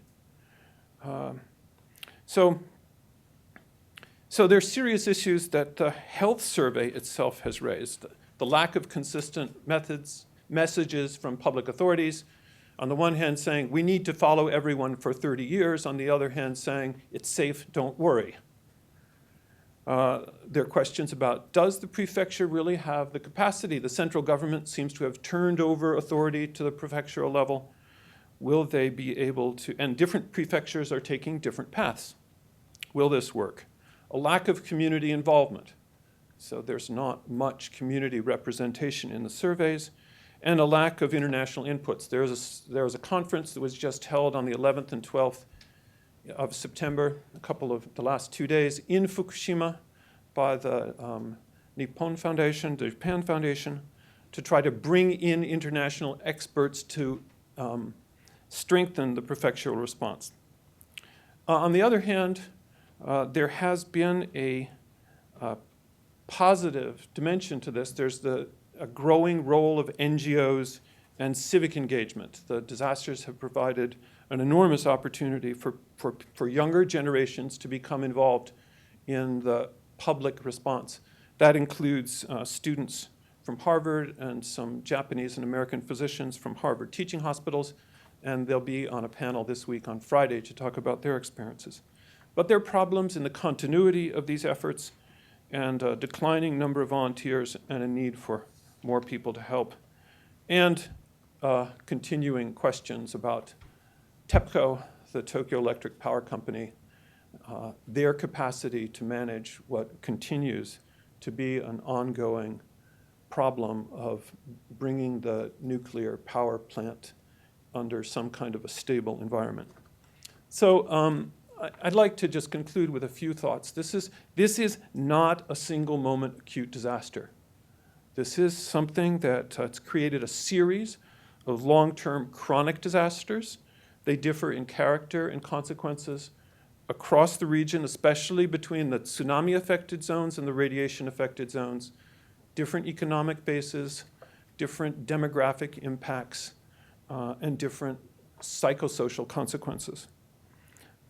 So there's serious issues that the health survey itself has raised. The lack of consistent messages from public authorities, on the one hand saying, we need to follow everyone for 30 years, on the other hand saying, it's safe, don't worry. There are questions about, does the prefecture really have the capacity? The central government seems to have turned over authority to the prefectural level. Will they be able to, and different prefectures are taking different paths. Will this work? A lack of community involvement. So there's not much community representation in the surveys, and a lack of international inputs. There was a conference that was just held on the 11th and 12th of September, the last 2 days, in Fukushima by the Nippon Foundation, the Japan Foundation, to try to bring in international experts to strengthen the prefectural response. On the other hand, there has been a positive dimension to this. There's a growing role of NGOs and civic engagement. The disasters have provided an enormous opportunity for younger generations to become involved in the public response. That includes students from Harvard and some Japanese and American physicians from Harvard teaching hospitals, and they'll be on a panel this week on Friday to talk about their experiences. But there are problems in the continuity of these efforts and a declining number of volunteers and a need for more people to help, and continuing questions about TEPCO, the Tokyo Electric Power Company, their capacity to manage what continues to be an ongoing problem of bringing the nuclear power plant under some kind of a stable environment. So I'd like to just conclude with a few thoughts. This is not a single moment acute disaster. This is something that it's created a series of long-term chronic disasters. They differ in character and consequences across the region, especially between the tsunami-affected zones and the radiation-affected zones, different economic bases, different demographic impacts, and different psychosocial consequences.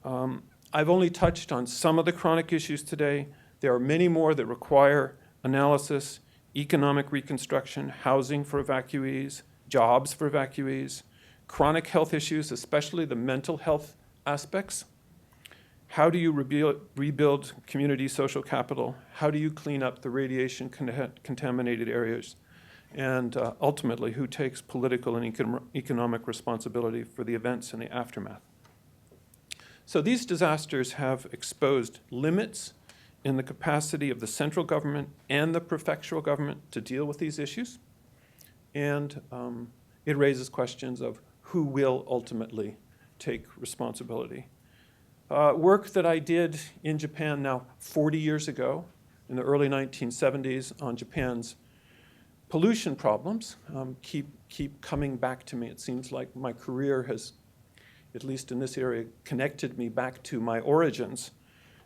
I've only touched on some of the chronic issues today. There are many more that require analysis: economic reconstruction, housing for evacuees, jobs for evacuees, chronic health issues, especially the mental health aspects. How do you rebuild community social capital? How do you clean up the radiation contaminated areas? And ultimately, who takes political and economic responsibility for the events and the aftermath? So these disasters have exposed limits in the capacity of the central government and the prefectural government to deal with these issues. And it raises questions of who will ultimately take responsibility. Work that I did in Japan now 40 years ago, in the early 1970s, on Japan's pollution problems keep coming back to me. It seems like my career has, at least in this area, connected me back to my origins,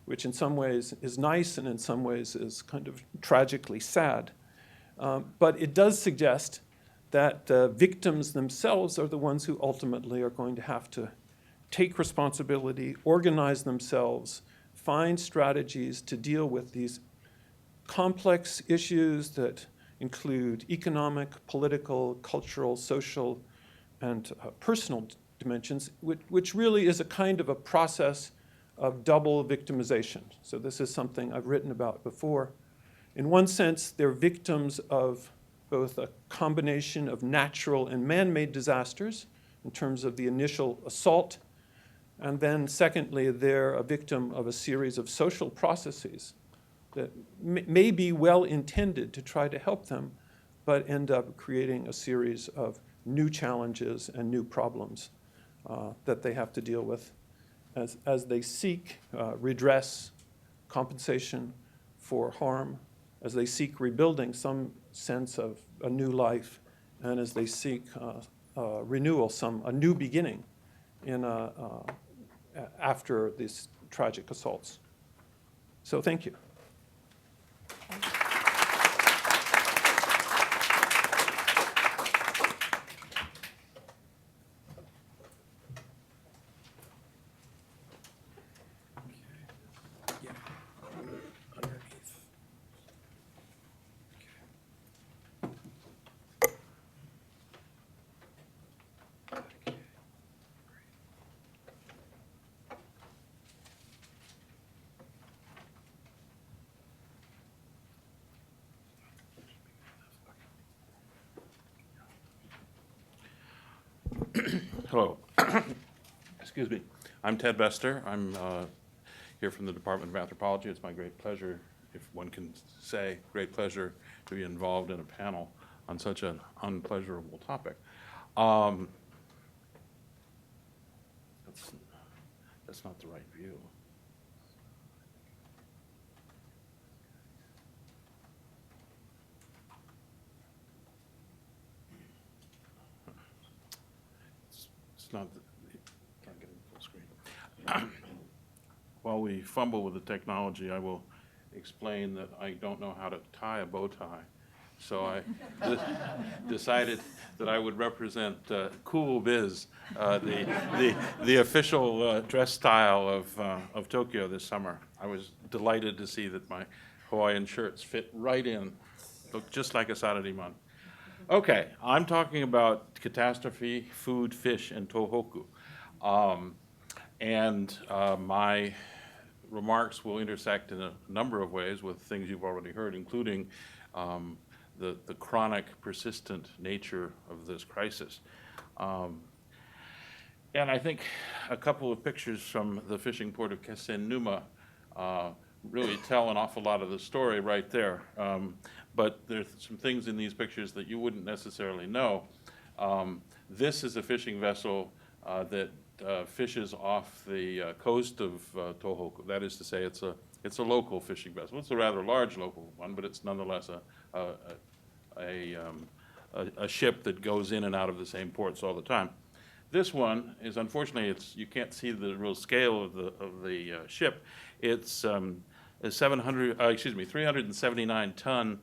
which in some ways is nice and in some ways is kind of tragically sad. But it does suggest that victims themselves are the ones who ultimately are going to have to take responsibility, organize themselves, find strategies to deal with these complex issues that include economic, political, cultural, social, and personal dimensions, which really is a kind of a process of double victimization. So this is something I've written about before. In one sense, they're victims of both a combination of natural and man-made disasters in terms of the initial assault, and then secondly, they're a victim of a series of social processes that may be well-intended to try to help them, but end up creating a series of new challenges and new problems that they have to deal with as they seek redress, compensation for harm, as they seek rebuilding some sense of a new life, and as they seek renewal, a new beginning in after these tragic assaults. So thank you. Hello. Excuse me. I'm Ted Bestor. I'm here from the Department of Anthropology. It's my great pleasure, if one can say, great pleasure to be involved in a panel on such an unpleasurable topic. That's not the right view. It's not, can't get it full screen. While we fumble with the technology, I will explain that I don't know how to tie a bow tie. So I decided that I would represent Cool Biz, the official dress style of Tokyo this summer. I was delighted to see that my Hawaiian shirts fit right in, look just like a Saturday-mon. Okay, I'm talking about catastrophe, food, fish, and Tohoku. My remarks will intersect in a number of ways with things you've already heard, including the chronic, persistent nature of this crisis. And I think a couple of pictures from the fishing port of Kesennuma really tell an awful lot of the story right there. But there's some things in these pictures that you wouldn't necessarily know. This is a fishing vessel that fishes off the coast of Tohoku. That is to say, it's a local fishing vessel. It's a rather large local one, but it's nonetheless a ship that goes in and out of the same ports all the time. This one is, unfortunately, you can't see the real scale of the ship. It's a 379-ton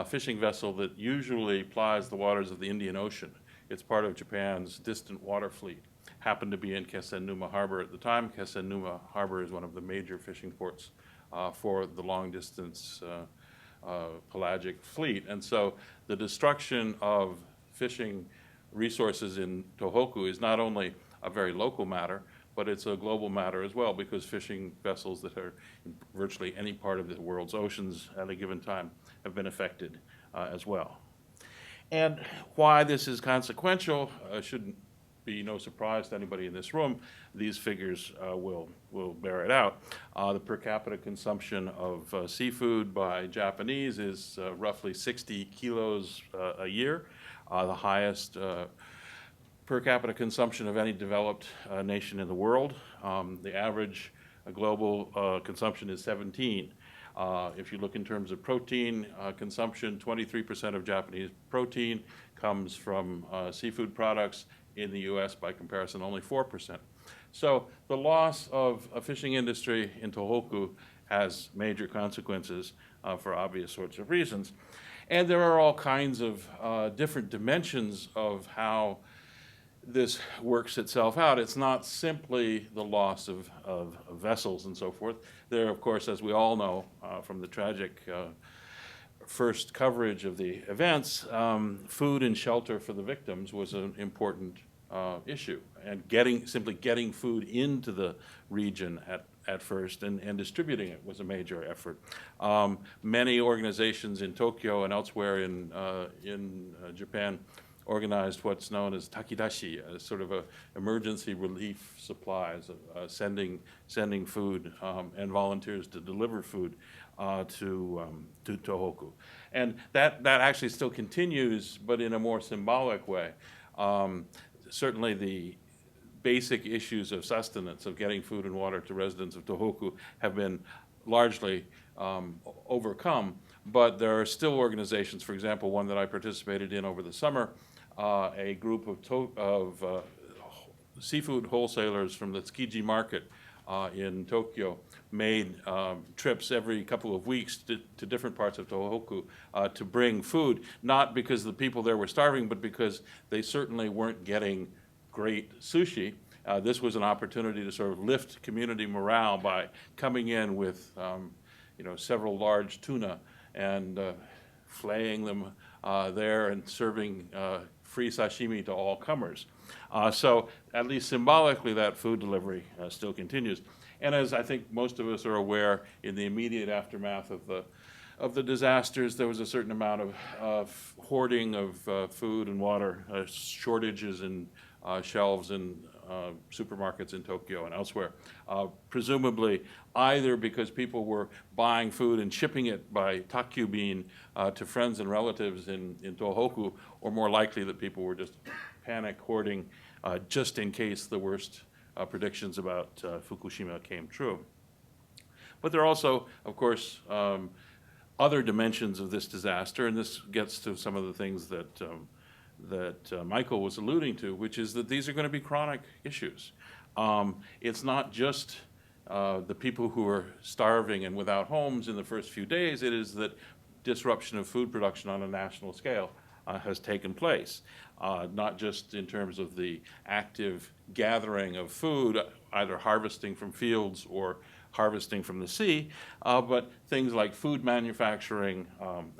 fishing vessel that usually plies the waters of the Indian Ocean. It's part of Japan's distant water fleet. Happened to be in Kesennuma Harbor at the time. Kesennuma Harbor is one of the major fishing ports for the long-distance pelagic fleet. And so the destruction of fishing resources in Tohoku is not only a very local matter, but it's a global matter as well, because fishing vessels that are in virtually any part of the world's oceans at a given time have been affected as well. And why this is consequential shouldn't be no surprise to anybody in this room. These figures will bear it out. The per capita consumption of seafood by Japanese is roughly 60 kilos a year, the highest per capita consumption of any developed nation in the world. The average global consumption is 17. If you look in terms of protein consumption, 23% of Japanese protein comes from seafood products. In the US, by comparison, only 4%. So the loss of a fishing industry in Tohoku has major consequences for obvious sorts of reasons. And there are all kinds of different dimensions of how this works itself out. It's not simply the loss of vessels and so forth. There, of course, as we all know from the tragic first coverage of the events, food and shelter for the victims was an important issue. And simply getting food into the region at first and distributing it was a major effort. Many organizations in Tokyo and elsewhere in Japan organized what's known as takidashi, a sort of emergency relief supplies, sending food and volunteers to deliver food to Tohoku. And that actually still continues, but in a more symbolic way. Certainly the basic issues of sustenance, of getting food and water to residents of Tohoku, have been largely overcome, but there are still organizations, for example, one that I participated in over the summer, a group of seafood wholesalers from the Tsukiji market in Tokyo made trips every couple of weeks to different parts of Tohoku to bring food, not because the people there were starving, but because they certainly weren't getting great sushi. This was an opportunity to sort of lift community morale by coming in with several large tuna and flaying them there and serving free sashimi to all comers. So at least symbolically, that food delivery still continues. And as I think most of us are aware, in the immediate aftermath of the disasters, there was a certain amount of hoarding of food and water, shortages in shelves in supermarkets in Tokyo and elsewhere, presumably either because people were buying food and shipping it by takyubin to friends and relatives in Tohoku, or more likely that people were just panic hoarding just in case the worst predictions about Fukushima came true. But there are also, of course, other dimensions of this disaster, and this gets to some of the things that Michael was alluding to, which is that these are going to be chronic issues. It's not just the people who are starving and without homes in the first few days, it is that disruption of food production on a national scale has taken place, not just in terms of the active gathering of food, either harvesting from fields or harvesting from the sea, but things like food manufacturing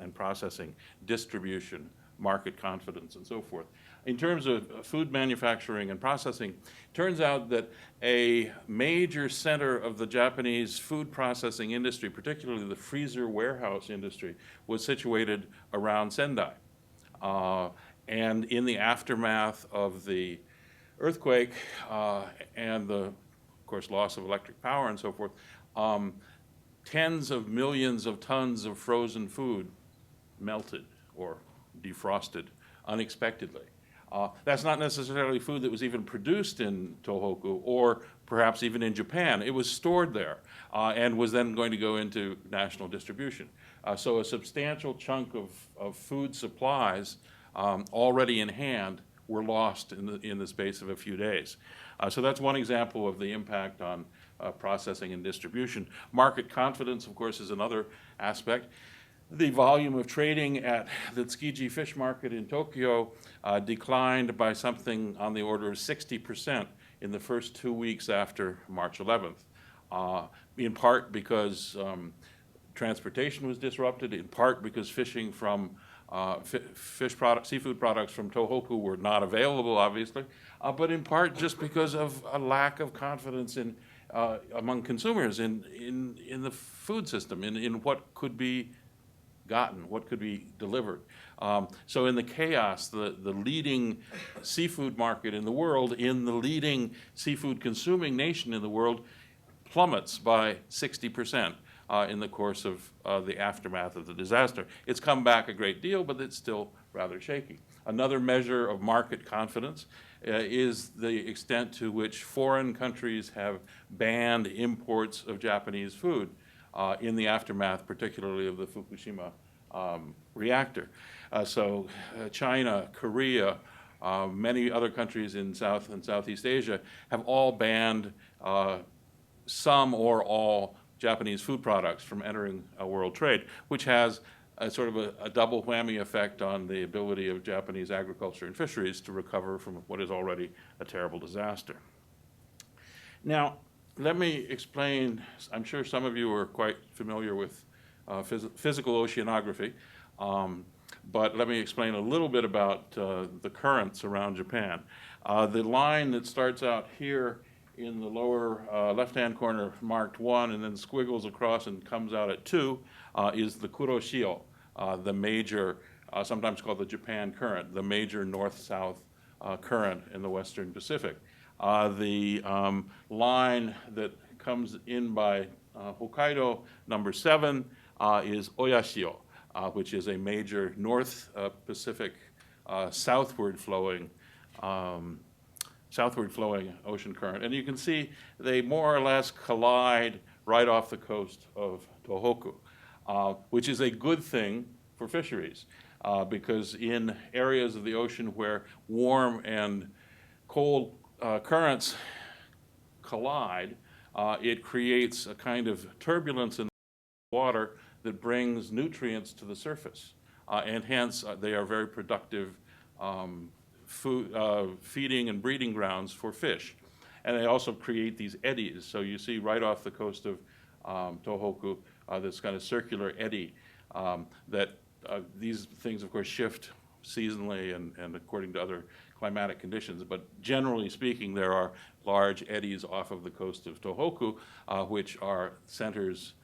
and processing, distribution, market confidence, and so forth. In terms of food manufacturing and processing, it turns out that a major center of the Japanese food processing industry, particularly the freezer warehouse industry, was situated around Sendai. And in the aftermath of the earthquake and the, of course, loss of electric power and so forth, tens of millions of tons of frozen food melted or defrosted unexpectedly. That's not necessarily food that was even produced in Tohoku or perhaps even in Japan. It was stored there and was then going to go into national distribution. So a substantial chunk of food supplies already in hand were lost in the space of a few days. So that's one example of the impact on processing and distribution. Market confidence, of course, is another aspect. The volume of trading at the Tsukiji fish market in Tokyo declined by something on the order of 60% in the first 2 weeks after March 11th, in part because transportation was disrupted, in part because fishing from seafood products from Tohoku were not available, obviously, but in part just because of a lack of confidence among consumers in the food system, in what could be gotten, what could be delivered. So in the chaos, the leading seafood market in the world, in the leading seafood consuming nation in the world, plummets by 60% in the course of the aftermath of the disaster. It's come back a great deal, but it's still rather shaky. Another measure of market confidence is the extent to which foreign countries have banned imports of Japanese food in the aftermath, particularly of the Fukushima reactor. So China, Korea, many other countries in South and Southeast Asia have all banned some or all Japanese food products from entering world trade, which has a sort of a double whammy effect on the ability of Japanese agriculture and fisheries to recover from what is already a terrible disaster. Now, let me explain. I'm sure some of you are quite familiar with physical oceanography, but let me explain a little bit about the currents around Japan. The line that starts out here in the lower left-hand corner marked 1 and then squiggles across and comes out at 2 is the Kuroshio, the major, sometimes called the Japan Current, the major north-south current in the Western Pacific. The line that comes in by Hokkaido, number 7, is Oyashio, which is a major North Pacific southward flowing ocean current. And you can see they more or less collide right off the coast of Tohoku, which is a good thing for fisheries, because in areas of the ocean where warm and cold currents collide, it creates a kind of turbulence in the water that brings nutrients to the surface. And hence, they are very productive feeding and breeding grounds for fish. And they also create these eddies. So you see right off the coast of Tohoku, this kind of circular eddy that these things, of course, shift seasonally and according to other climatic conditions. But generally speaking, there are large eddies off of the coast of Tohoku, which are centers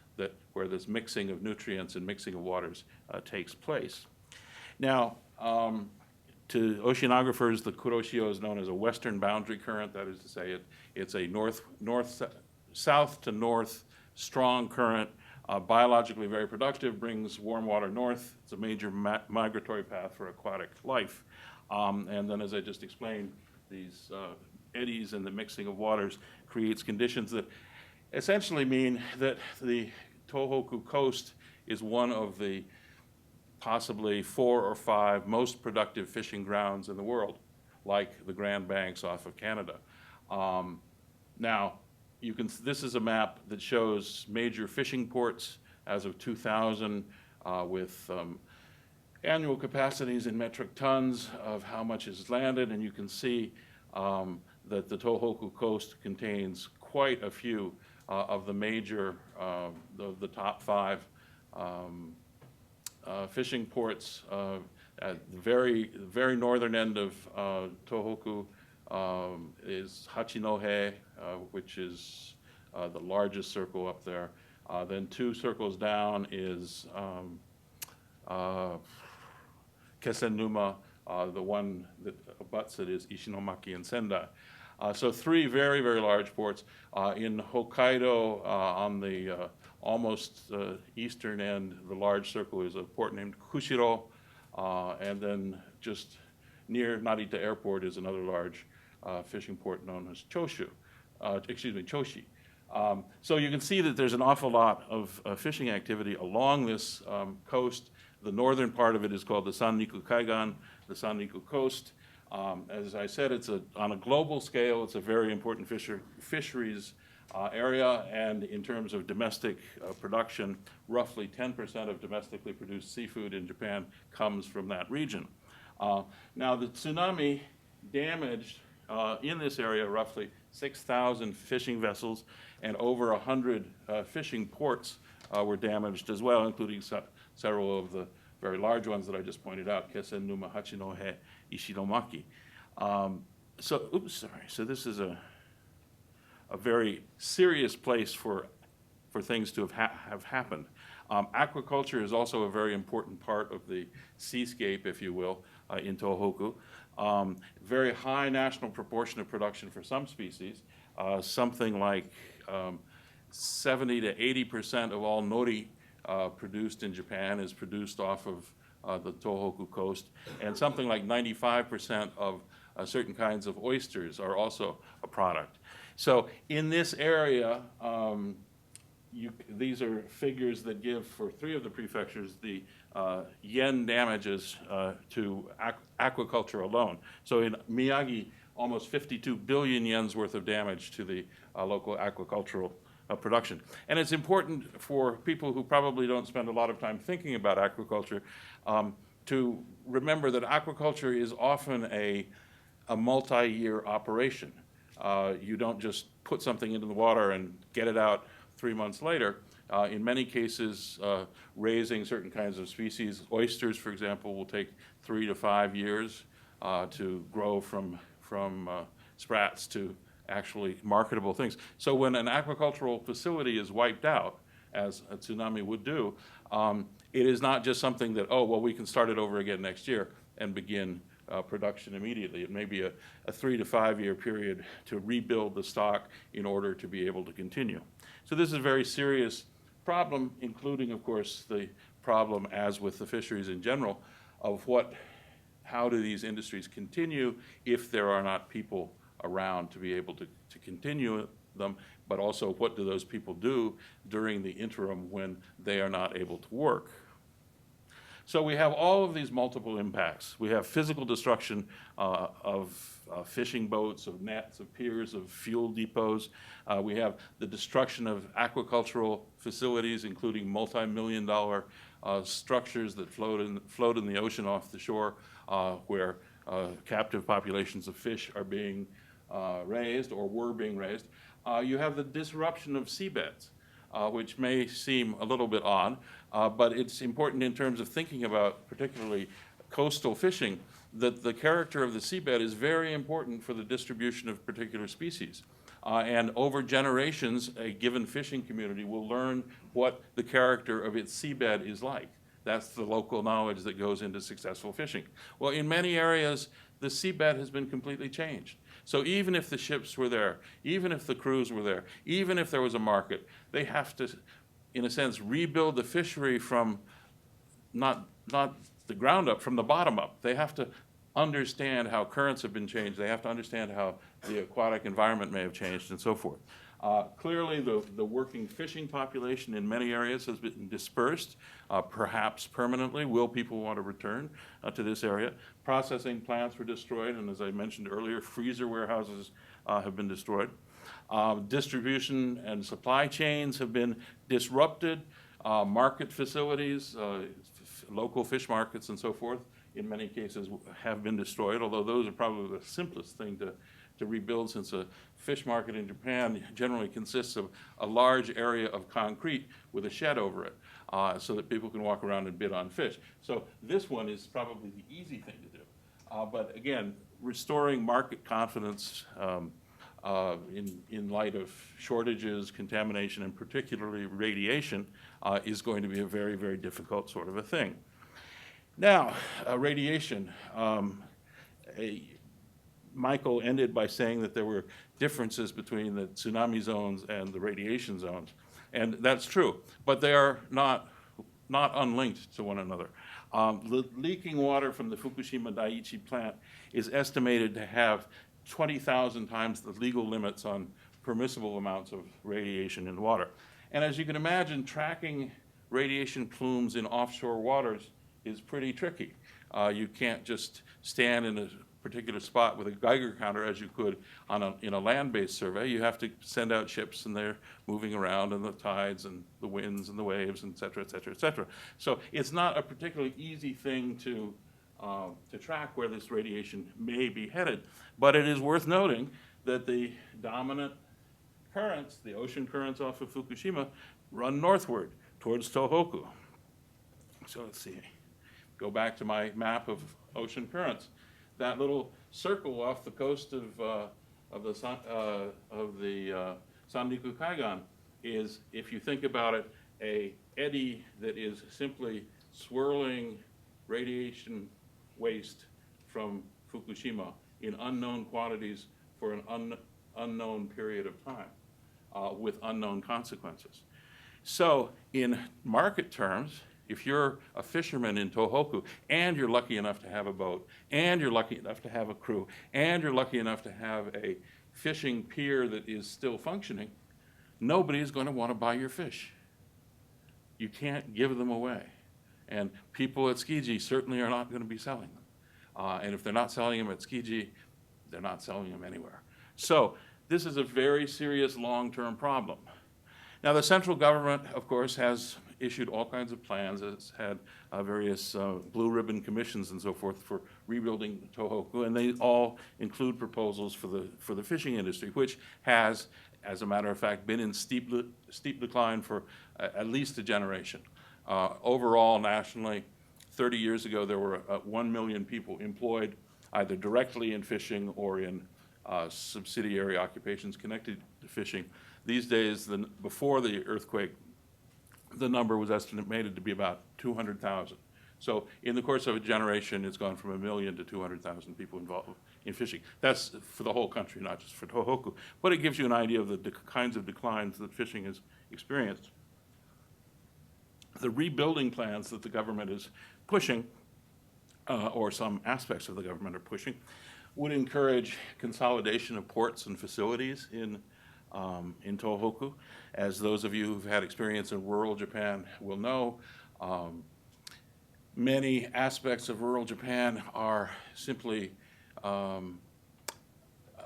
where this mixing of nutrients and mixing of waters takes place. Now, to oceanographers, the Kuroshio is known as a western boundary current. That is to say, it's a south to north strong current, biologically very productive, brings warm water north. It's a major migratory path for aquatic life. And then, as I just explained, these eddies and the mixing of waters creates conditions that essentially mean that the Tohoku coast is one of the possibly 4 or 5 most productive fishing grounds in the world, like the Grand Banks off of Canada. Now, this is a map that shows major fishing ports as of 2000 with annual capacities in metric tons of how much is landed, and you can see that the Tohoku coast contains quite a few of the major, the top 5 fishing ports. At the very northern end of Tohoku is Hachinohe, which is the largest circle up there. Then 2 circles down is Kesennuma. The one that abuts it is Ishinomaki and Sendai. So 3 very, very large ports. In Hokkaido, on the almost eastern end, the large circle is a port named Kushiro, and then just near Narita Airport is another large fishing port known as Choshi. So you can see that there's an awful lot of fishing activity along this coast. The northern part of it is called the Sanriku Kaigan, the Sanriku coast. As I said, on a global scale, it's a very important fisheries area, and in terms of domestic production, roughly 10% of domestically produced seafood in Japan comes from that region. Now, the tsunami damaged in this area roughly 6,000 fishing vessels, and over 100 fishing ports were damaged as well, including several of the very large ones that I just pointed out, Kesennuma, Hachinohe, Ishinomaki. So this is a very serious place for things to have happened. Aquaculture is also a very important part of the seascape, if you will, in Tohoku. Very high national proportion of production for some species, something like 70 to 80% of all nori produced in Japan is produced off of the Tohoku coast, and something like 95% of certain kinds of oysters are also a product. So in this area, these are figures that give, for 3 of the prefectures, the yen damages to aquaculture alone. So in Miyagi, almost 52 billion yen's worth of damage to the local aquacultural production. And it's important for people who probably don't spend a lot of time thinking about aquaculture to remember that aquaculture is often a multi-year operation. You don't just put something into the water and get it out 3 months later. In many cases, raising certain kinds of species, oysters, for example, will take 3 to 5 years to grow from sprats to actually marketable things. So when an aquacultural facility is wiped out, as a tsunami would do, it is not just something that, oh, well, we can start it over again next year and begin production immediately. It may be a 3 to 5 year period to rebuild the stock in order to be able to continue. So this is a very serious problem, including, of course, the problem, as with the fisheries in general, of how do these industries continue if there are not people around to be able to continue them, but also what do those people do during the interim when they are not able to work. So we have all of these multiple impacts. We have physical destruction of fishing boats, of nets, of piers, of fuel depots. We have the destruction of aquacultural facilities, including multi-million-dollar structures that float in the ocean off the shore, where captive populations of fish are being raised or were being raised. You have the disruption of seabeds, which may seem a little bit odd, but it's important in terms of thinking about particularly coastal fishing, that the character of the seabed is very important for the distribution of particular species. And over generations, a given fishing community will learn what the character of its seabed is like. That's the local knowledge that goes into successful fishing. Well, in many areas, the seabed has been completely changed. So even if the ships were there, even if the crews were there, even if there was a market, they have to, in a sense, rebuild the fishery from not the ground up, from the bottom up. They have to understand how currents have been changed. They have to understand how the aquatic environment may have changed and so forth. Clearly, the working fishing population in many areas has been dispersed, perhaps permanently. Will people want to return to this area? Processing plants were destroyed, and as I mentioned earlier, freezer warehouses have been destroyed. Distribution and supply chains have been disrupted. Market facilities, local fish markets and so forth, in many cases have been destroyed, although those are probably the simplest thing to rebuild, since a fish market in Japan generally consists of a large area of concrete with a shed over it, so that people can walk around and bid on fish. So this one is probably the easy thing to do. But again, restoring market confidence in light of shortages, contamination, and particularly radiation is going to be a very, very difficult sort of a thing. Now, radiation. Michael ended by saying that there were differences between the tsunami zones and the radiation zones. And that's true, but they are not unlinked to one another. The leaking water from the Fukushima Daiichi plant is estimated to have 20,000 times the legal limits on permissible amounts of radiation in water. And as you can imagine, tracking radiation plumes in offshore waters is pretty tricky. You can't just stand in a particular spot with a Geiger counter as you could in a land-based survey. You have to send out ships, and they're moving around, and the tides and the winds and the waves, et cetera, et cetera, et cetera. So it's not a particularly easy thing to track where this radiation may be headed. But it is worth noting that the dominant currents, the ocean currents off of Fukushima, run northward towards Tohoku. So let's see. Go back to my map of ocean currents. That little circle off the coast of the Sanriku Kaigan is, if you think about it, a eddy that is simply swirling radiation waste from Fukushima in unknown quantities for an unknown period of time with unknown consequences. So in market terms, if you're a fisherman in Tohoku and you're lucky enough to have a boat, and you're lucky enough to have a crew, and you're lucky enough to have a fishing pier that is still functioning, nobody is going to want to buy your fish. You can't give them away. And people at Tsukiji certainly are not going to be selling them. And if they're not selling them at Tsukiji, they're not selling them anywhere. So this is a very serious long-term problem. Now, the central government, of course, has issued all kinds of plans. It's had various blue ribbon commissions and so forth for rebuilding Tohoku, and they all include proposals for the fishing industry, which has, as a matter of fact, been in steep decline for at least a generation. Overall, nationally, 30 years ago, there were 1 million people employed either directly in fishing or in subsidiary occupations connected to fishing. These days, before the earthquake, the number was estimated to be about 200,000. So in the course of a generation, it's gone from 1 million to 200,000 people involved in fishing. That's for the whole country, not just for Tohoku. But it gives you an idea of the kinds of declines that fishing has experienced. The rebuilding plans that the government is pushing, or some aspects of the government are pushing, would encourage consolidation of ports and facilities in Tohoku. As those of you who've had experience in rural Japan will know, many aspects of rural Japan are simply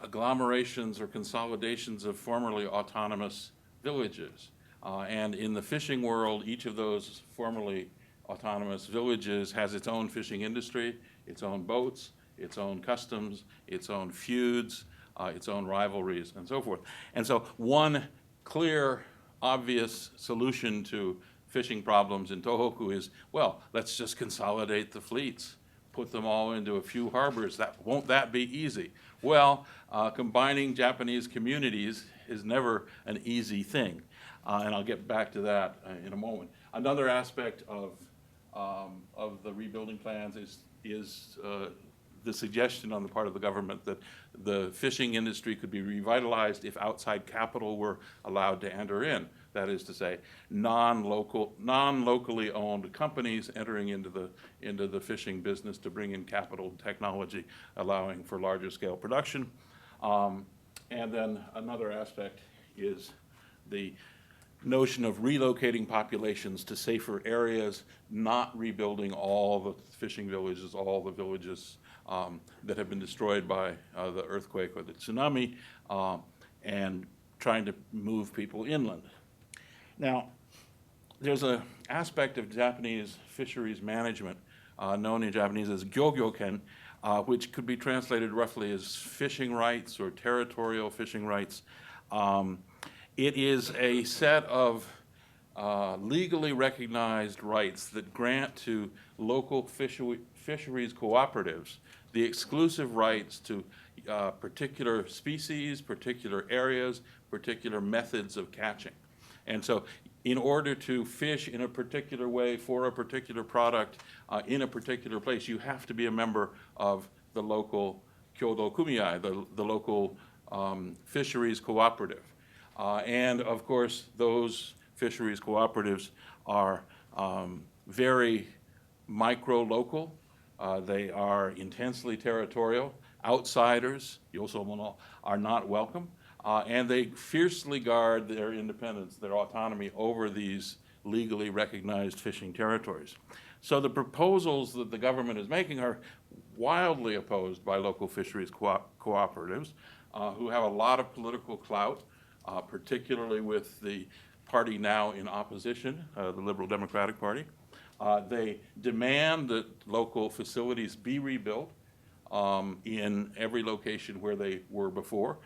agglomerations or consolidations of formerly autonomous villages. And in the fishing world, each of those formerly autonomous villages has its own fishing industry, its own boats, its own customs, its own feuds, its own rivalries, and so forth. And so one clear, obvious solution to fishing problems in Tohoku is, well, let's just consolidate the fleets, put them all into a few harbors. Won't that be easy? Well, combining Japanese communities is never an easy thing, and I'll get back to that in a moment. Another aspect of the rebuilding plans is the suggestion on the part of the government that the fishing industry could be revitalized if outside capital were allowed to enter in. That is to say, non-locally owned companies entering into the fishing business to bring in capital and technology, allowing for larger scale production. And then another aspect is the notion of relocating populations to safer areas, not rebuilding all the fishing villages, all the villages that have been destroyed by the earthquake or the tsunami, and trying to move people inland. Now, there's an aspect of Japanese fisheries management known in Japanese as gyogyoken, which could be translated roughly as fishing rights or territorial fishing rights. It is a set of legally recognized rights that grant to local fisheries cooperatives the exclusive rights to particular species, particular areas, particular methods of catching. And so in order to fish in a particular way for a particular product in a particular place, you have to be a member of the local kyodo kumiai, the local fisheries cooperative. And of course, those fisheries cooperatives are very micro-local. They are intensely territorial. Outsiders, yosomono, are not welcome. And they fiercely guard their independence, their autonomy over these legally recognized fishing territories. So the proposals that the government is making are wildly opposed by local fisheries cooperatives who have a lot of political clout, particularly with the party now in opposition, the Liberal Democratic Party. They demand that local facilities be rebuilt in every location where they were before.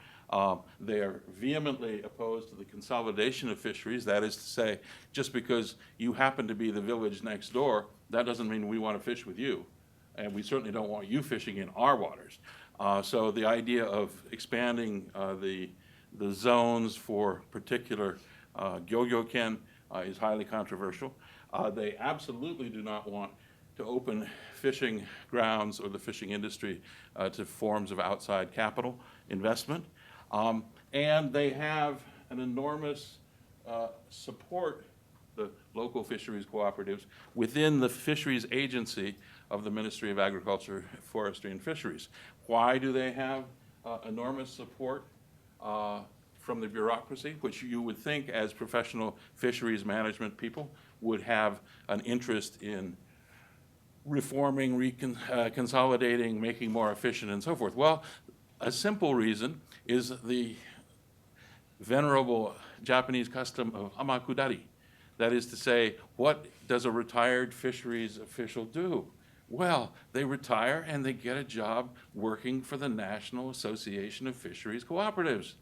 They are vehemently opposed to the consolidation of fisheries. That is to say, just because you happen to be the village next door, that doesn't mean we want to fish with you. And we certainly don't want you fishing in our waters. So the idea of expanding the zones for particular gyogyoken is highly controversial. They absolutely do not want to open fishing grounds or the fishing industry to forms of outside capital investment. And they have an enormous support, the local fisheries cooperatives, within the fisheries agency of the Ministry of Agriculture, Forestry, and Fisheries. Why do they have enormous support from the bureaucracy, which you would think as professional fisheries management people would have an interest in reforming, consolidating, making more efficient, and so forth? Well, a simple reason is the venerable Japanese custom of amakudari. That is to say, what does a retired fisheries official do? Well, they retire and they get a job working for the National Association of Fisheries Cooperatives.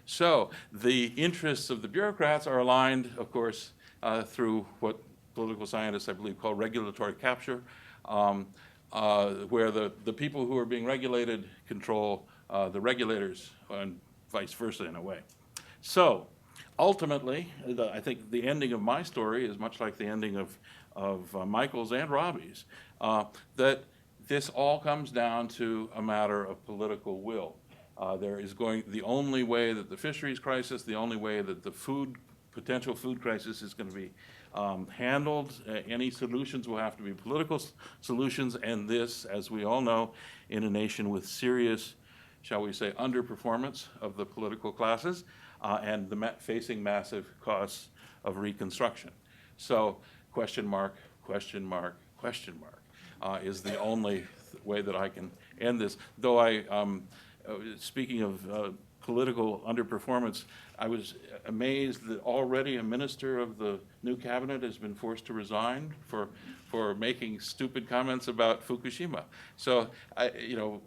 So the interests of the bureaucrats are aligned, of course, through what political scientists, I believe, call regulatory capture, where the people who are being regulated control the regulators, and vice versa in a way. So ultimately, I think the ending of my story is much like the ending of Michael's and Robbie's, that this all comes down to a matter of political will. The only way that the fisheries crisis, the only way that the potential food crisis is going to be handled, any solutions will have to be political solutions, and this, as we all know, in a nation with serious, shall we say, underperformance of the political classes and facing massive costs of reconstruction. So, question mark, question mark, question mark, is the only way that I can end this. Though speaking of political underperformance, I was amazed that already a minister of the new cabinet has been forced to resign for making stupid comments about Fukushima. So,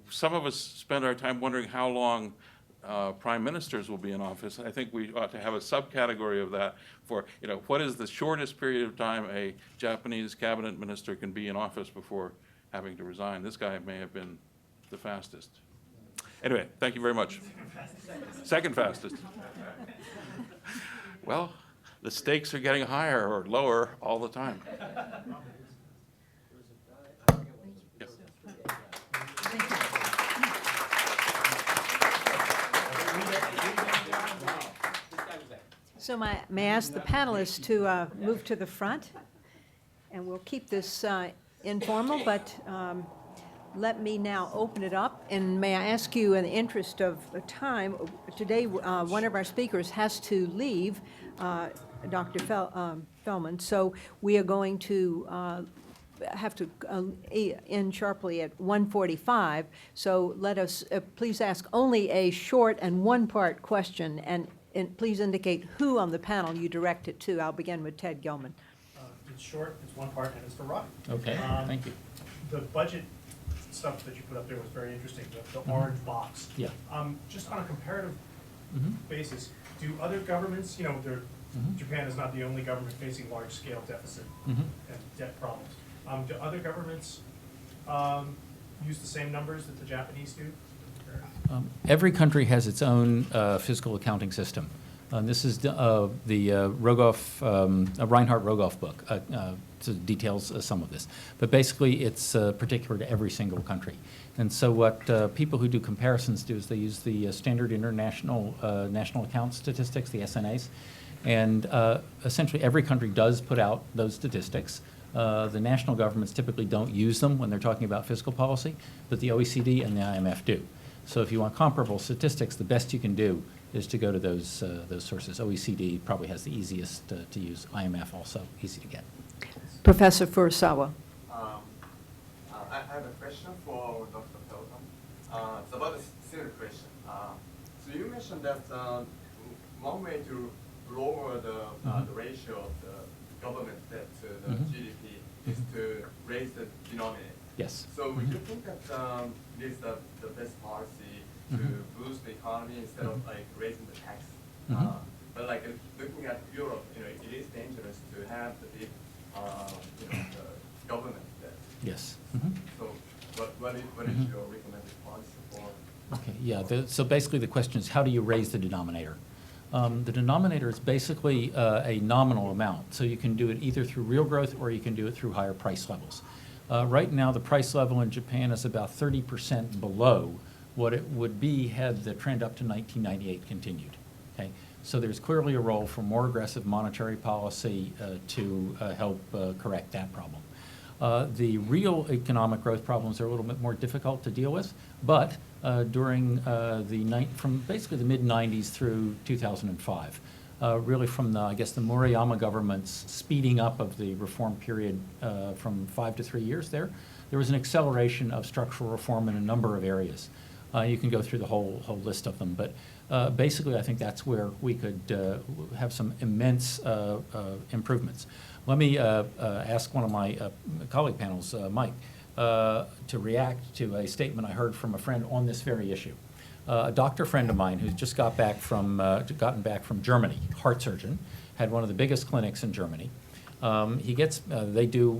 some of us spend our time wondering how long prime ministers will be in office. I think we ought to have a subcategory of that for, what is the shortest period of time a Japanese cabinet minister can be in office before having to resign. This guy may have been the fastest. Anyway, thank you very much. Second fastest. Well, the stakes are getting higher or lower all the time. Yes. So may I ask the panelists to move to the front? And we'll keep this informal, but let me now open it up. And may I ask you, in the interest of time, today one of our speakers has to leave, Dr. Feldman. So we are going to have to end sharply at 1:45. So let us please ask only a short and one-part question, and please indicate who on the panel you direct it to. I'll begin with Ted Gilman. It's short, it's one part, and it's for Rob. Okay, thank you. The budget stuff that you put up there was very interesting, the orange box. Yeah. Just on a comparative basis, do other governments, Japan is not the only government facing large-scale deficit and debt problems. Do other governments use the same numbers that the Japanese do? Every country has its own fiscal accounting system. This is the Reinhard Rogoff book. So details some of this. But basically, it's particular to every single country. And so what people who do comparisons do is they use the standard international national account statistics, the SNAs. And essentially, every country does put out those statistics. The national governments typically don't use them when they're talking about fiscal policy, but the OECD and the IMF do. So if you want comparable statistics, the best you can do is to go to those sources. OECD probably has the easiest to use. IMF also easy to get. Professor Furusawa. I have a question for Dr. Feldman. It's about a similar question. So you mentioned that one way to lower the ratio of the government debt to the GDP is to raise the denominator. Yes. So would you think that it is the best policy to boost the economy instead of raising the tax? But looking at Europe, it is dangerous to have the big, the government debt. Yes. So what is your recommended policy for? Okay, yeah, so basically the question is, how do you raise the denominator? The denominator is basically a nominal amount, so you can do it either through real growth or you can do it through higher price levels. Right now, the price level in Japan is about 30% below what it would be had the trend up to 1998 continued. Okay, so there's clearly a role for more aggressive monetary policy to help correct that problem. The real economic growth problems are a little bit more difficult to deal with, but during from basically the mid-90s through 2005, really from the the Murayama government's speeding up of the reform period from 5 to 3 years there was an acceleration of structural reform in a number of areas. You can go through the whole list of them, but basically I think that's where we could have some immense improvements. Let me ask one of my colleague panels, Mike, to react to a statement I heard from a friend on this very issue. A doctor friend of mine who's just gotten back from Germany, heart surgeon, had one of the biggest clinics in Germany. They do,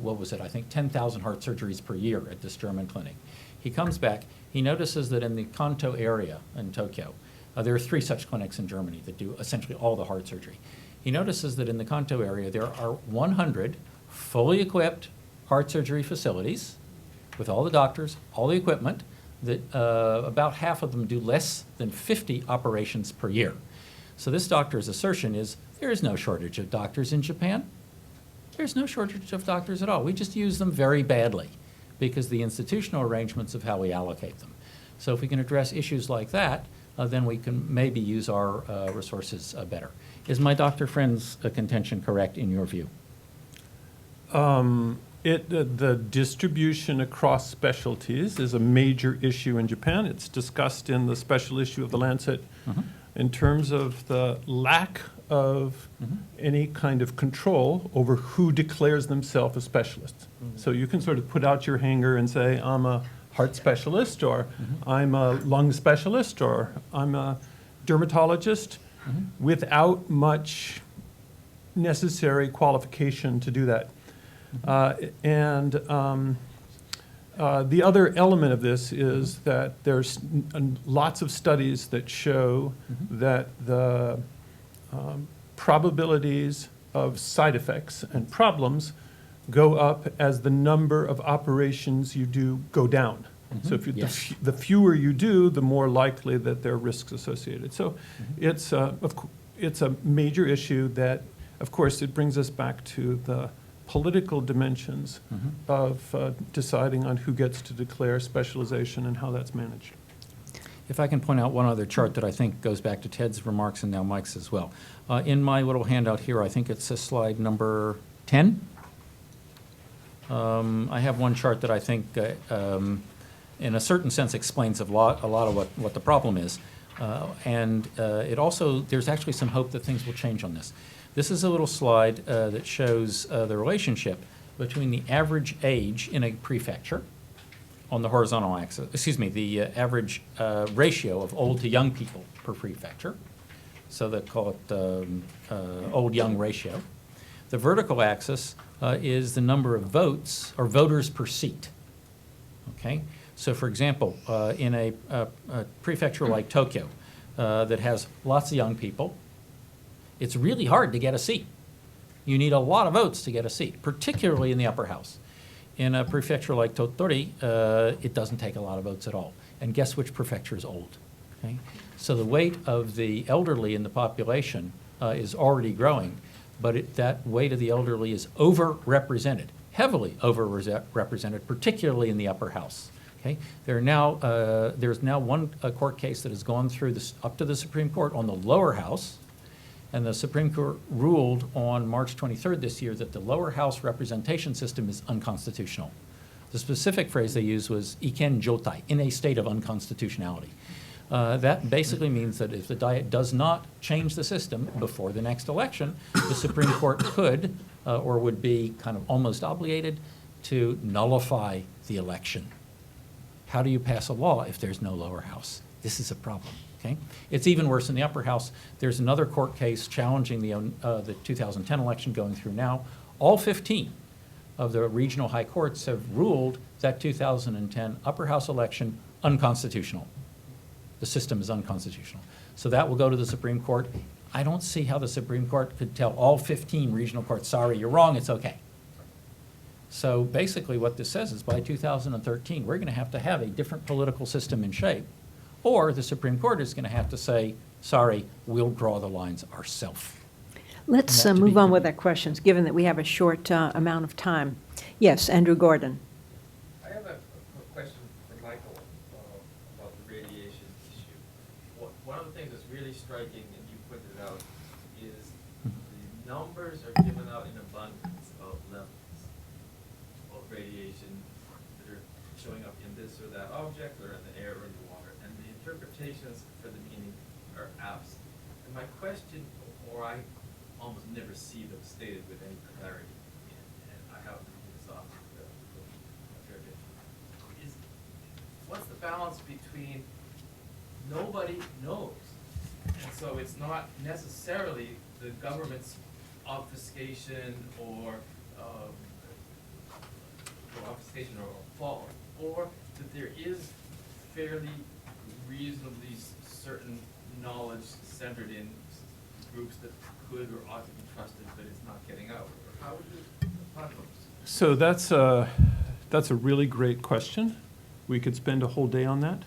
10,000 heart surgeries per year at this German clinic. He comes back, he notices that in the Kanto area in Tokyo, there are 3 such clinics in Germany that do essentially all the heart surgery. He notices that in the Kanto area, there are 100 fully equipped heart surgery facilities with all the doctors, all the equipment, that about half of them do less than 50 operations per year. So this doctor's assertion is, there is no shortage of doctors in Japan. There's no shortage of doctors at all. We just use them very badly because the institutional arrangements of how we allocate them. So if we can address issues like that, then we can maybe use our resources better. Is my doctor friend's contention correct in your view? The distribution across specialties is a major issue in Japan. It's discussed in the special issue of the Lancet in terms of the lack of any kind of control over who declares themselves as specialists. So you can sort of put out your hanger and say, I'm a heart specialist, or I'm a lung specialist, or I'm a dermatologist, without much necessary qualification to do that. The other element of this is that there's lots of studies that show that the probabilities of side effects and problems go up as the number of operations you do go down. So if you, Yes. the fewer you do, the more likely that there are risks associated. So it's a major issue that, of course, it brings us back to the political dimensions of deciding on who gets to declare specialization and how that's managed. If I can point out one other chart that I think goes back to Ted's remarks and now Mike's as well. In my little handout here, I think it's slide number 10. I have one chart that I think, in a certain sense, explains a lot of what the problem is. It also, there's actually some hope that things will change on this. This is a little slide that shows the relationship between the average age in a prefecture on the horizontal axis, the average ratio of old to young people per prefecture. So they call it old-young ratio. The vertical axis is the number of votes or voters per seat. Okay? So for example, in a prefecture like Tokyo that has lots of young people, it's really hard to get a seat. You need a lot of votes to get a seat, particularly in the upper house. In a prefecture like Tottori, it doesn't take a lot of votes at all. And guess which prefecture is old? Okay? So the weight of the elderly in the population is already growing, but that weight of the elderly is overrepresented, heavily overrepresented, particularly in the upper house. Okay? There's now one court case that has gone through up to the Supreme Court on the lower house, and the Supreme Court ruled on March 23rd this year that the lower house representation system is unconstitutional. The specific phrase they used was iken jotai, in a state of unconstitutionality. That basically means that if the Diet does not change the system before the next election, the Supreme Court could or would be kind of almost obligated to nullify the election. How do you pass a law if there's no lower house? This is a problem. Okay? It's even worse in the upper house. There's another court case challenging the 2010 election going through now. All 15 of the regional high courts have ruled that 2010 upper house election unconstitutional. The system is unconstitutional. So that will go to the Supreme Court. I don't see how the Supreme Court could tell all 15 regional courts, sorry, you're wrong, it's okay. So basically what this says is by 2013, we're going to have a different political system in shape. Or the Supreme Court is going to have to say, sorry, we'll draw the lines ourselves. Let's And that to move be- on with our questions, given that we have a short amount of time. Yes, Andrew Gordon. I have a question for Michael about the radiation issue. One of the things that's really striking, and you pointed out, is the numbers are given out in abundance of levels of radiation that are showing up in this or that object, or in the air or in the water, and the interpretations for the meaning are absent. And my question, or I almost never see them stated with any clarity, and I have to do this off a fair bit, is what's the balance between nobody knows, and so it's not necessarily the government's obfuscation or fault, or that there is fairly reasonably certain knowledge centered in groups that could or ought to be trusted, but it's not getting out? Or how would you put those? So that's a really great question. We could spend a whole day on that.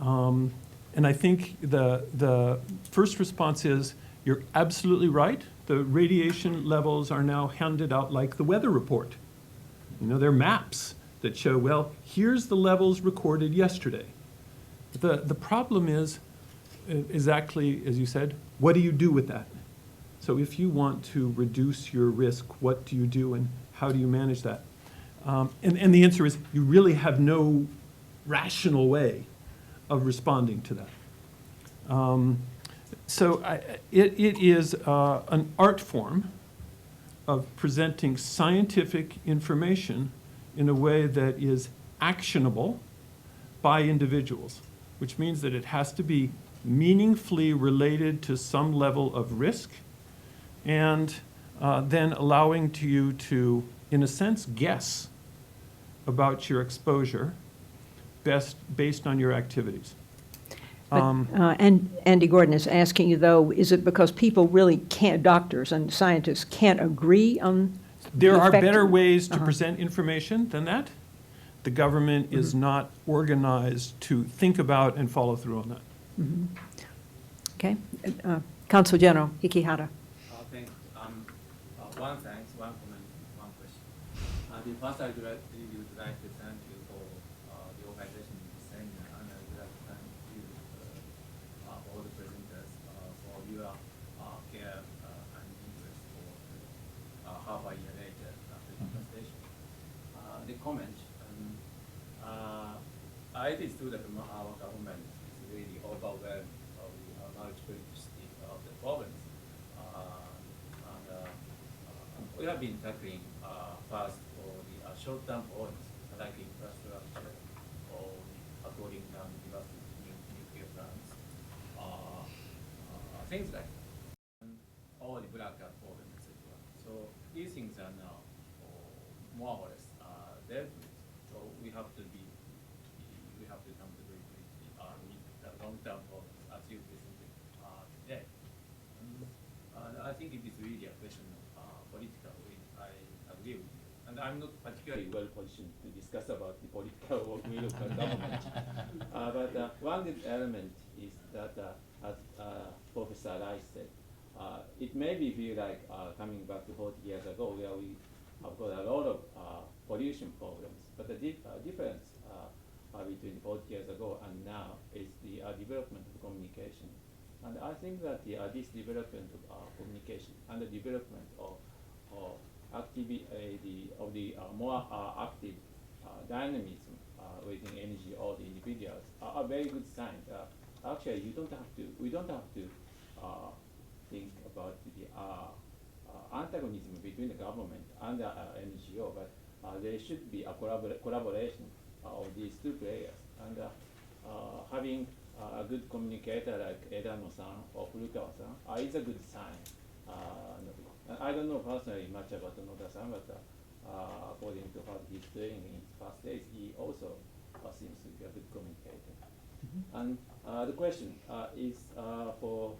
And I think the first response is, you're absolutely right. The radiation levels are now handed out like the weather report. You know, they're maps that show, well, here's the levels recorded yesterday. The problem is exactly as you said, what do you do with that? So if you want to reduce your risk, what do you do and how do you manage that? And the answer is you really have no rational way of responding to that. It is an art form of presenting scientific information in a way that is actionable by individuals, which means that it has to be meaningfully related to some level of risk, and then allowing you to, in a sense, guess about your exposure based on your activities. And Andy Gordon is asking you, though, is it because people really can't, doctors and scientists can't agree on There the are effect- better ways to present information than that. The government is not organized to think about and follow through on that. Okay. Consul General Ikihara. Thanks. One thanks, one comment, one question. The first, I would like to thank you for the organization of the seminar, and I would like to thank you, all the presenters, for your care and interest for half a year later after the presentation. The comment, I understood that our government is really overwhelmed with the multiplicity of the problems. We have been tackling first for the short-term points like infrastructure or according to nuclear plants, things like that, or the blackout problem, etc. So these things are now more or less dealt with. So we have to come to the long-term problems as you presented today. And I think it is really a question of political. I agree with you. And I'm not particularly well positioned to discuss about the political will of the government. But one element is that, as Professor Reich said, it made me feel like coming back to 40 years ago, where we have got a lot of pollution problems. But the difference between 40 years ago and now is the development of communication. And I think that this development of communication and the development of the more active dynamism within energy or the individuals are very good signs. Actually, we don't have to think about the antagonism between the government and the NGO, but there should be a collaboration of these two players. And having a good communicator like Edano-san or Furukawa-san is a good sign. I don't know personally much about Noda-san, but according to what he's doing in his past days, he also seems to be a good communicator. And the question is for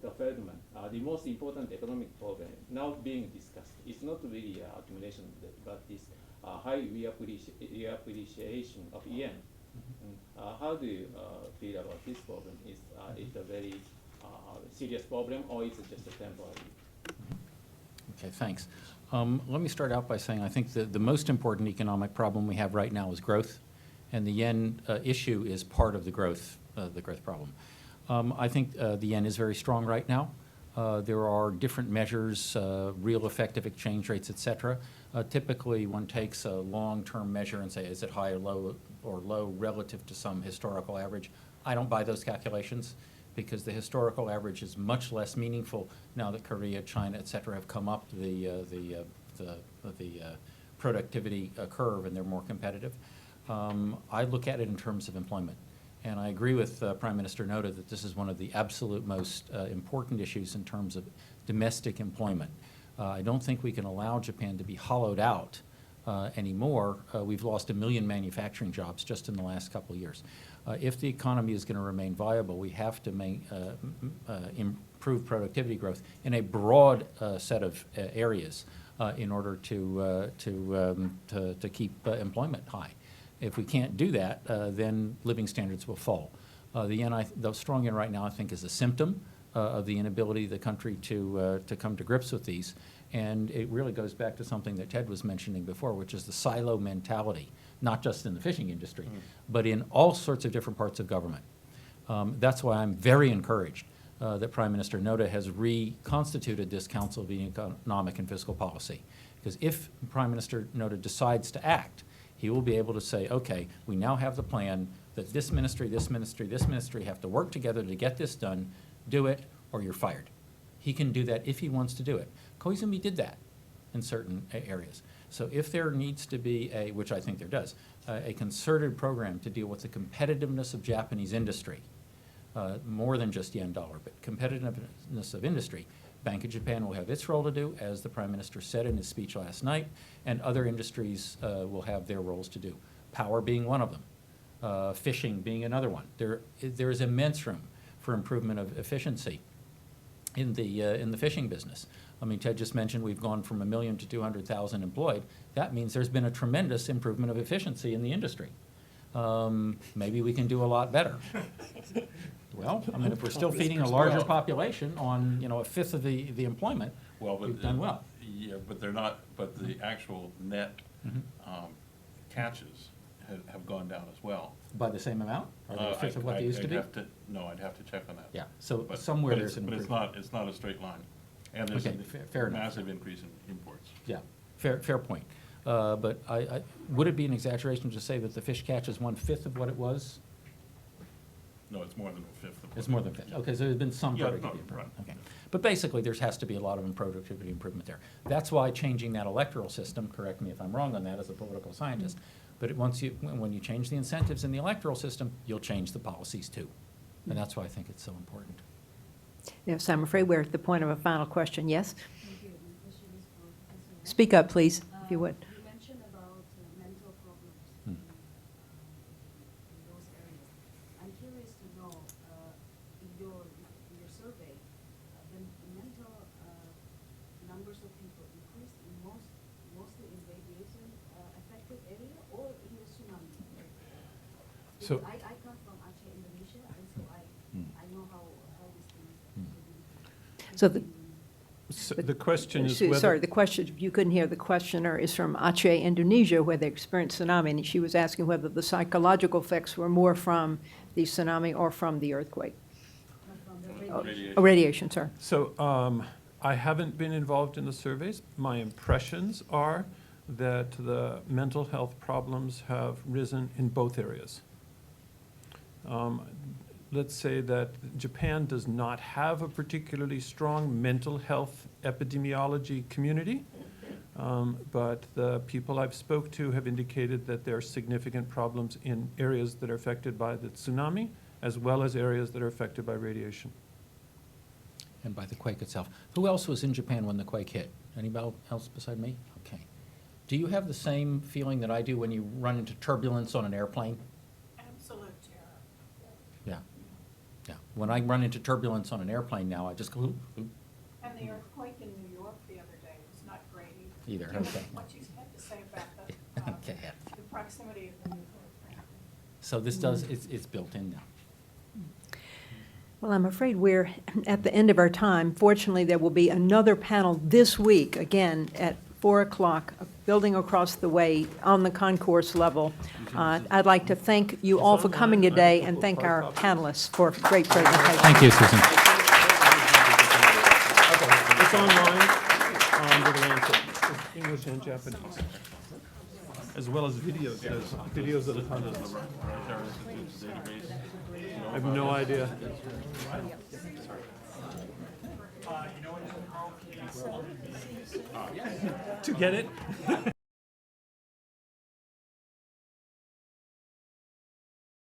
the Feldman. The most important economic problem now being discussed is not really accumulation of debt, but this high reappreciation of yen. How do you feel about this problem? Is it a very serious problem, or is it just a temporary? Okay, thanks. Let me start out by saying I think the most important economic problem we have right now is growth, and the yen issue is part of the growth problem. I think the yen is very strong right now. There are different measures, real effective exchange rates, et cetera. Typically, one takes a long-term measure and say, is it high or low relative to some historical average? I don't buy those calculations because the historical average is much less meaningful now that Korea, China, et cetera, have come up the productivity curve and they're more competitive. I look at it in terms of employment. And I agree with Prime Minister Noda that this is one of the absolute most important issues in terms of domestic employment. I don't think we can allow Japan to be hollowed out anymore. We've lost 1 million manufacturing jobs just in the last couple of years. If the economy is going to remain viable, we have to improve productivity growth in a broad set of areas in order to keep employment high. If we can't do that, then living standards will fall. The strong yen right now, I think, is a symptom of the inability of the country to come to grips with these. And it really goes back to something that Ted was mentioning before, which is the silo mentality, not just in the fishing industry, but in all sorts of different parts of government. That's why I'm very encouraged that Prime Minister Noda has reconstituted this Council of Economic and Fiscal Policy. Because if Prime Minister Noda decides to act, he will be able to say, okay, we now have the plan that this ministry, this ministry, this ministry have to work together to get this done, do it, or you're fired. He can do that if he wants to do it. Koizumi did that in certain areas. So if there needs to be a, which I think there does, a concerted program to deal with the competitiveness of Japanese industry, more than just yen dollar, but competitiveness of industry, Bank of Japan will have its role to do, as the Prime Minister said in his speech last night, and other industries will have their roles to do. Power being one of them, fishing being another one. There is immense room for improvement of efficiency in the fishing business. I mean, Ted just mentioned we've gone from 1 million to 200,000 employed. That means there's been a tremendous improvement of efficiency in the industry. Maybe we can do a lot better. Well, I mean, if we're still feeding a larger population on, you know, a fifth of the employment, Well, but, we've done well. Yeah, but they're not, but the actual net catches have gone down as well. By the same amount? Or a fifth of what they used to be? No, I'd have to check on that. Yeah, so But- somewhere but there's an But improvement. it's not a straight line. And there's Okay, fair a enough. massive increase in imports. Yeah, fair point. But would it be an exaggeration to say that the fish catch is 1/5 of what it was? No, it's more than a fifth. It's more than 50. Okay, so there's been some Yeah, productivity no, improvement. right. Okay. But basically, there has to be a lot of productivity improvement there. That's why changing that electoral system, correct me if I'm wrong on that as a political scientist, but when you change the incentives in the electoral system, you'll change the policies too. And that's why I think it's so important. Yes, I'm afraid we're at the point of a final question. Yes? Thank you. My question is for Professor Reich. Speak up, please, if you would. You mentioned about mental problems Hmm. in those areas. I'm curious to know, in your survey, the mental numbers of people increased in mostly in radiation affected area or in the tsunami? So- Because I come from Aceh, Indonesia, and so I know how these things So the- So the question is Sorry, whether, the question, if you couldn't hear, the questioner is from Aceh, Indonesia, where they experienced tsunami, and she was asking whether the psychological effects were more from the tsunami or from the earthquake. from the Oh, radiation. radiation, sorry. so I haven't been involved in the surveys. My impressions are that the mental health problems have risen in both areas. Let's say that Japan does not have a particularly strong mental health epidemiology community, but the people I've spoke to have indicated that there are significant problems in areas that are affected by the tsunami, as well as areas that are affected by radiation. And by the quake itself. Who else was in Japan when the quake hit? Anybody else beside me? Okay. Do you have the same feeling that I do when you run into turbulence on an airplane? Absolute terror. Yeah. Yeah. When I run into turbulence on an airplane now, I just go, oop, oop, And the earthquake in New York the other day was not great either. Either, Do you know okay. What you had to say about the, Okay. the proximity of the nuclear plant. So this does, it's built in now. Well, I'm afraid we're at the end of our time. Fortunately, there will be another panel this week, again, at 4 o'clock, a building across the way on the concourse level. I'd like to thank you all for coming today and thank our panelists for great presentations. Thank you, Susan. It's online on the Lancet, it's English and Japanese, as well as videos. There's videos of the panelists. I have no idea. To get it?